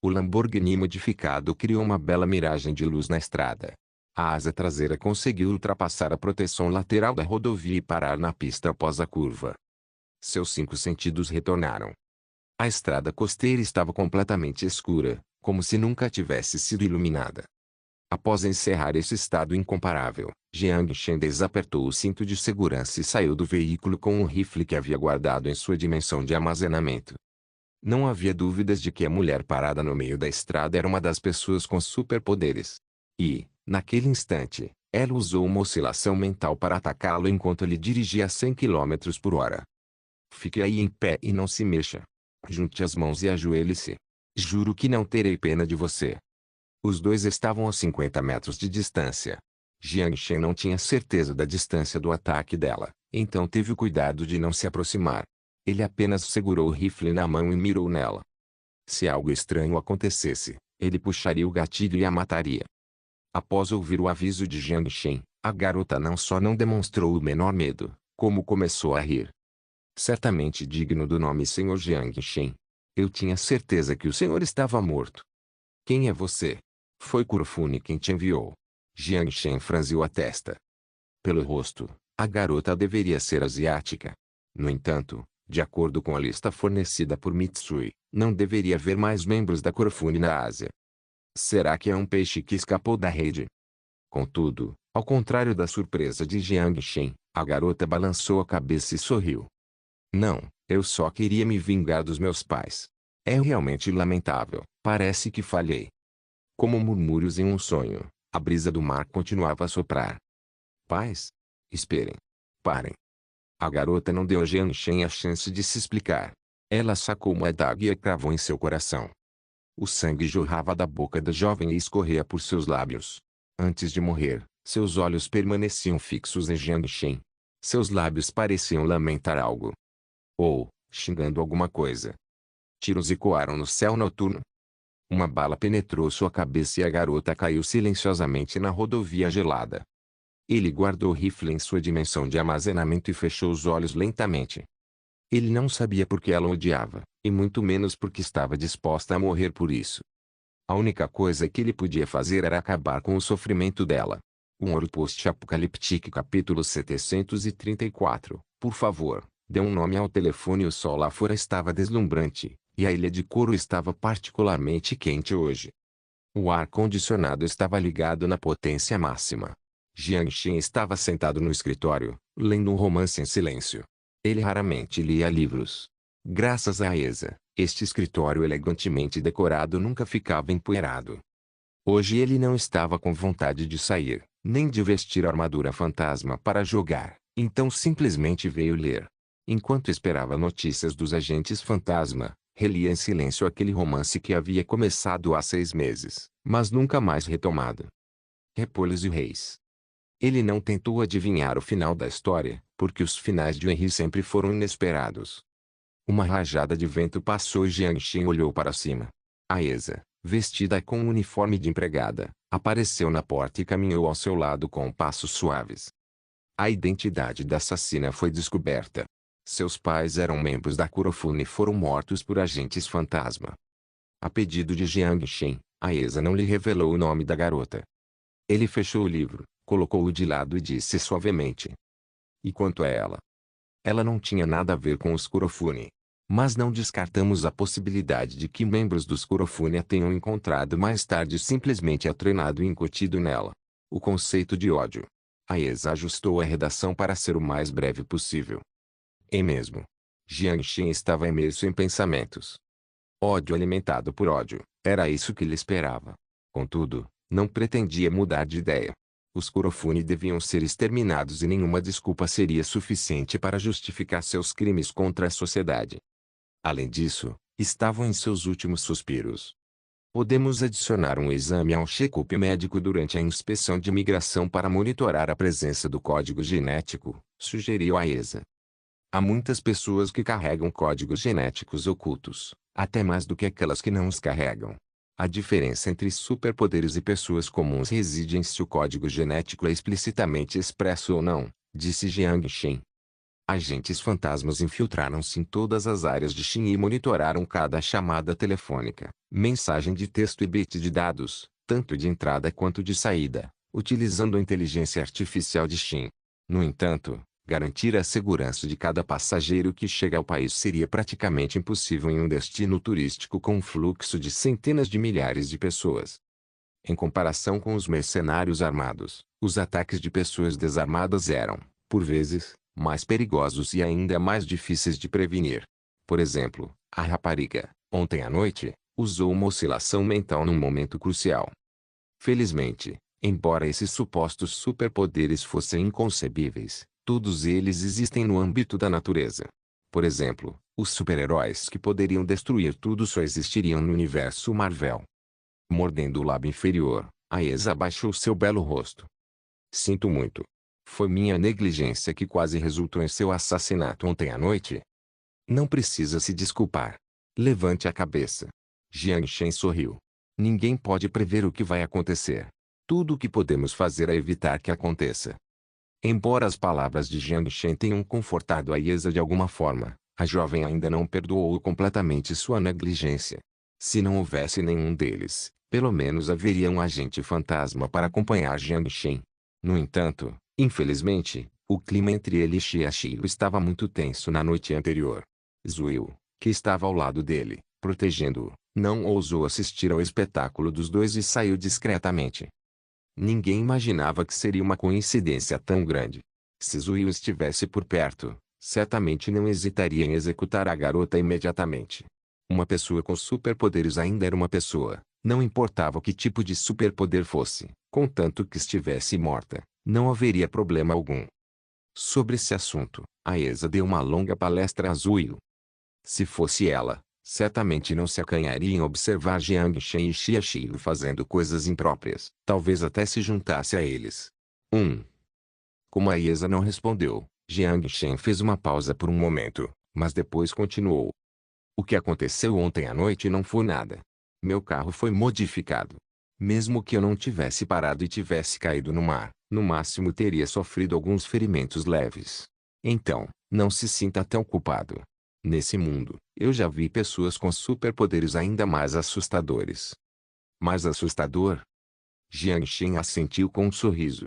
O Lamborghini modificado criou uma bela miragem de luz na estrada. A asa traseira conseguiu ultrapassar a proteção lateral da rodovia e parar na pista após a curva. Seus 5 sentidos retornaram. A estrada costeira estava completamente escura, como se nunca tivesse sido iluminada. Após encerrar esse estado incomparável, Jiang Shen desapertou o cinto de segurança e saiu do veículo com um rifle que havia guardado em sua dimensão de armazenamento. Não havia dúvidas de que a mulher parada no meio da estrada era uma das pessoas com superpoderes. E, naquele instante, ela usou uma oscilação mental para atacá-lo enquanto ele dirigia a 100 km por hora. Fique aí em pé e não se mexa. Junte as mãos e ajoelhe-se. Juro que não terei pena de você. Os dois estavam a 50 metros de distância. Jiang Shen não tinha certeza da distância do ataque dela, então teve o cuidado de não se aproximar. Ele apenas segurou o rifle na mão e mirou nela. Se algo estranho acontecesse, ele puxaria o gatilho e a mataria. Após ouvir o aviso de Jiang Shen, a garota não só não demonstrou o menor medo, como começou a rir. Certamente digno do nome Sr. Jiang Shen. Eu tinha certeza que o senhor estava morto. Quem é você? Foi Kurofune quem te enviou. Jiang Shen franziu a testa. Pelo rosto, a garota deveria ser asiática. No entanto, De acordo com a lista fornecida por Mitsui, não deveria haver mais membros da Kurofune na Ásia. Será que é um peixe que escapou da rede? Contudo, ao contrário da surpresa de Jiang Shen, a garota balançou a cabeça e sorriu. Não, eu só queria me vingar dos meus pais. É realmente lamentável, parece que falhei. Como murmúrios em um sonho, a brisa do mar continuava a soprar. Pais? Esperem. Parem. A garota não deu a Jiang Shen a chance de se explicar. Ela sacou uma adaga e a cravou em seu coração. O sangue jorrava da boca da jovem e escorria por seus lábios. Antes de morrer, seus olhos permaneciam fixos em Jiang Shen. Seus lábios pareciam lamentar algo. Ou, xingando alguma coisa. Tiros ecoaram no céu noturno. Uma bala penetrou sua cabeça e a garota caiu silenciosamente na rodovia gelada. Ele guardou o rifle em sua dimensão de armazenamento e fechou os olhos lentamente. Ele não sabia por que ela o odiava, e muito menos porque estava disposta a morrer por isso. A única coisa que ele podia fazer era acabar com o sofrimento dela. Um Ouro Post-Apocaliptique capítulo 734. Por favor, dê um nome ao telefone. O sol lá fora estava deslumbrante, e a ilha de couro estava particularmente quente hoje. O ar-condicionado estava ligado na potência máxima. Jiang Shen estava sentado no escritório, lendo um romance em silêncio. Ele raramente lia livros. Graças a Esa, este escritório elegantemente decorado nunca ficava empoeirado. Hoje ele não estava com vontade de sair, nem de vestir a armadura fantasma para jogar, então simplesmente veio ler. Enquanto esperava notícias dos agentes fantasma, relia em silêncio aquele romance que havia começado há 6 meses, mas nunca mais retomado. Repolhos e Reis. Ele não tentou adivinhar o final da história, porque os finais de Henry sempre foram inesperados. Uma rajada de vento passou e Jiang Shen olhou para cima. A Esa, vestida com um uniforme de empregada, apareceu na porta e caminhou ao seu lado com passos suaves. A identidade da assassina foi descoberta. Seus pais eram membros da Kurofune e foram mortos por agentes fantasma. A pedido de Jiang Shen, a Esa não lhe revelou o nome da garota. Ele fechou o livro, colocou-o de lado e disse suavemente. E quanto a ela? Ela não tinha nada a ver com os Kurofune. Mas não descartamos a possibilidade de que membros dos Kurofune a tenham encontrado mais tarde e simplesmente a treinado e incutido nela. O conceito de ódio. A Esa ajustou a redação para ser o mais breve possível. É mesmo. Jiang Shen estava imerso em pensamentos. Ódio alimentado por ódio, era isso que ele esperava. Contudo, não pretendia mudar de ideia. Os Kurofune deviam ser exterminados e nenhuma desculpa seria suficiente para justificar seus crimes contra a sociedade. Além disso, estavam em seus últimos suspiros. Podemos adicionar um exame ao check-up médico durante a inspeção de imigração para monitorar a presença do código genético, sugeriu a Esa. Há muitas pessoas que carregam códigos genéticos ocultos, até mais do que aquelas que não os carregam. A diferença entre superpoderes e pessoas comuns reside em se o código genético é explicitamente expresso ou não, disse Jiang Shen. Agentes fantasmas infiltraram-se em todas as áreas de Shin e monitoraram cada chamada telefônica, mensagem de texto e bit de dados, tanto de entrada quanto de saída, utilizando a inteligência artificial de Shin. No entanto, garantir a segurança de cada passageiro que chega ao país seria praticamente impossível em um destino turístico com um fluxo de centenas de milhares de pessoas. Em comparação com os mercenários armados, os ataques de pessoas desarmadas eram, por vezes, mais perigosos e ainda mais difíceis de prevenir. Por exemplo, a rapariga, ontem à noite, usou uma oscilação mental num momento crucial. Felizmente, embora esses supostos superpoderes fossem inconcebíveis, todos eles existem no âmbito da natureza. Por exemplo, os super-heróis que poderiam destruir tudo só existiriam no universo Marvel. Mordendo o lábio inferior, a Esa abaixou seu belo rosto. Sinto muito. Foi minha negligência que quase resultou em seu assassinato ontem à noite. Não precisa se desculpar. Levante a cabeça. Jiang Shen sorriu. Ninguém pode prever o que vai acontecer. Tudo o que podemos fazer é evitar que aconteça. Embora as palavras de Jiang Shen tenham confortado a Esa de alguma forma, a jovem ainda não perdoou completamente sua negligência. Se não houvesse nenhum deles, pelo menos haveria um agente fantasma para acompanhar Jiang Shen. No entanto, infelizmente, o clima entre ele e Xia Xiu estava muito tenso na noite anterior. Zuil, que estava ao lado dele, protegendo-o, não ousou assistir ao espetáculo dos dois e saiu discretamente. Ninguém imaginava que seria uma coincidência tão grande. Se Zuil estivesse por perto, certamente não hesitaria em executar a garota imediatamente. Uma pessoa com superpoderes ainda era uma pessoa, não importava que tipo de superpoder fosse, contanto que estivesse morta, não haveria problema algum. Sobre esse assunto, Aesa deu uma longa palestra a Zuil. Se fosse ela, certamente não se acanharia em observar Jiang Shen e Xia Xiu fazendo coisas impróprias. Talvez até se juntasse a eles. Como a Aesa não respondeu, Jiang Shen fez uma pausa por um momento, mas depois continuou. O que aconteceu ontem à noite não foi nada. Meu carro foi modificado. Mesmo que eu não tivesse parado e tivesse caído no mar, no máximo teria sofrido alguns ferimentos leves. Então, não se sinta tão culpado. Nesse mundo, eu já vi pessoas com superpoderes ainda mais assustadores. Mais assustador? Jiang Shen assentiu com um sorriso.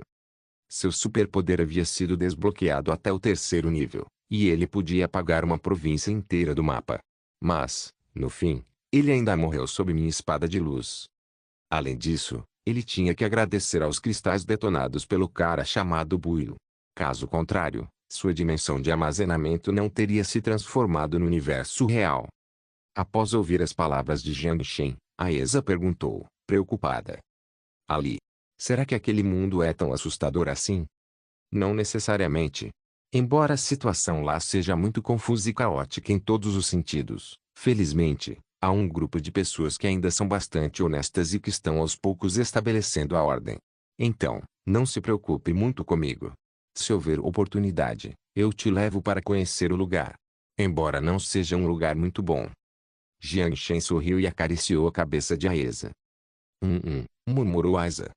Seu superpoder havia sido desbloqueado até o 3º nível, e ele podia apagar uma província inteira do mapa. Mas, no fim, ele ainda morreu sob minha espada de luz. Além disso, ele tinha que agradecer aos cristais detonados pelo cara chamado Buio. Caso contrário, sua dimensão de armazenamento não teria se transformado no universo real. Após ouvir as palavras de Jiang Shen, Aesa perguntou, preocupada. Ali. Será que aquele mundo é tão assustador assim? Não necessariamente. Embora a situação lá seja muito confusa e caótica em todos os sentidos, felizmente, há um grupo de pessoas que ainda são bastante honestas e que estão aos poucos estabelecendo a ordem. Então, não se preocupe muito comigo. Se houver oportunidade, eu te levo para conhecer o lugar. Embora não seja um lugar muito bom. Jiang Shen sorriu e acariciou a cabeça de Aesa. Murmurou Aesa.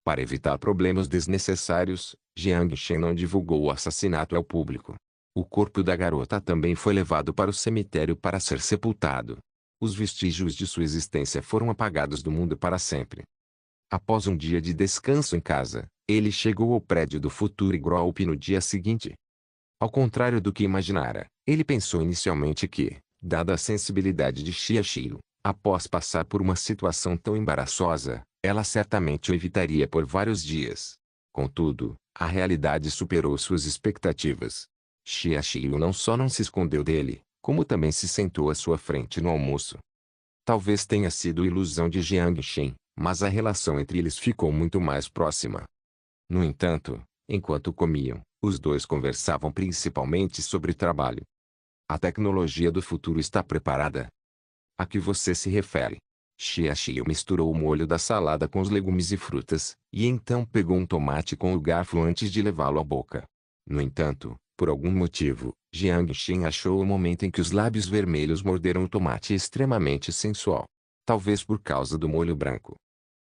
Para evitar problemas desnecessários, Jiang Shen não divulgou o assassinato ao público. O corpo da garota também foi levado para o cemitério para ser sepultado. Os vestígios de sua existência foram apagados do mundo para sempre. Após um dia de descanso em casa, ele chegou ao prédio do Future Group no dia seguinte. Ao contrário do que imaginara, ele pensou inicialmente que, dada a sensibilidade de Xia Xiu, após passar por uma situação tão embaraçosa, ela certamente o evitaria por vários dias. Contudo, a realidade superou suas expectativas. Xia Xiu não só não se escondeu dele, como também se sentou à sua frente no almoço. Talvez tenha sido ilusão de Jiang Shen, mas a relação entre eles ficou muito mais próxima. No entanto, enquanto comiam, os dois conversavam principalmente sobre trabalho. A tecnologia do futuro está preparada? A que você se refere? Xia Xiu misturou o molho da salada com os legumes e frutas, e então pegou um tomate com o garfo antes de levá-lo à boca. No entanto, por algum motivo, Jiang Shen achou o momento em que os lábios vermelhos morderam o tomate extremamente sensual. Talvez por causa do molho branco.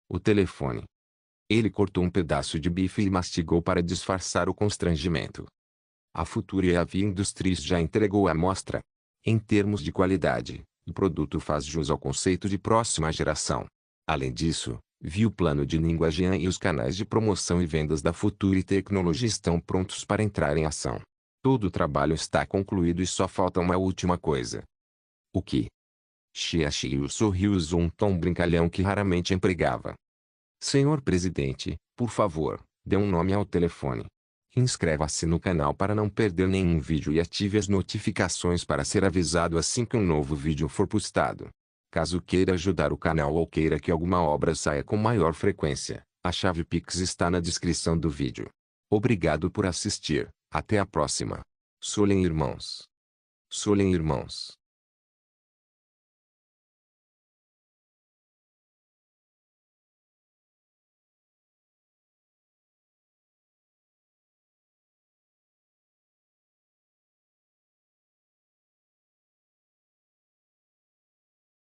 O telefone. Ele cortou um pedaço de bife e mastigou para disfarçar o constrangimento. A Future Heavy Industries já entregou a amostra. Em termos de qualidade, o produto faz jus ao conceito de próxima geração. Além disso, vi o plano de linguagem e os canais de promoção e vendas da Future Technology estão prontos para entrar em ação. Todo o trabalho está concluído e só falta uma última coisa. O que? Xia Xiu sorriu e usou um tom brincalhão que raramente empregava. Senhor presidente, por favor, dê um nome ao telefone. Inscreva-se no canal para não perder nenhum vídeo e ative as notificações para ser avisado assim que um novo vídeo for postado. Caso queira ajudar o canal ou queira que alguma obra saia com maior frequência, a chave Pix está na descrição do vídeo. Obrigado por assistir, até a próxima. Solen Irmãos. Solen Irmãos.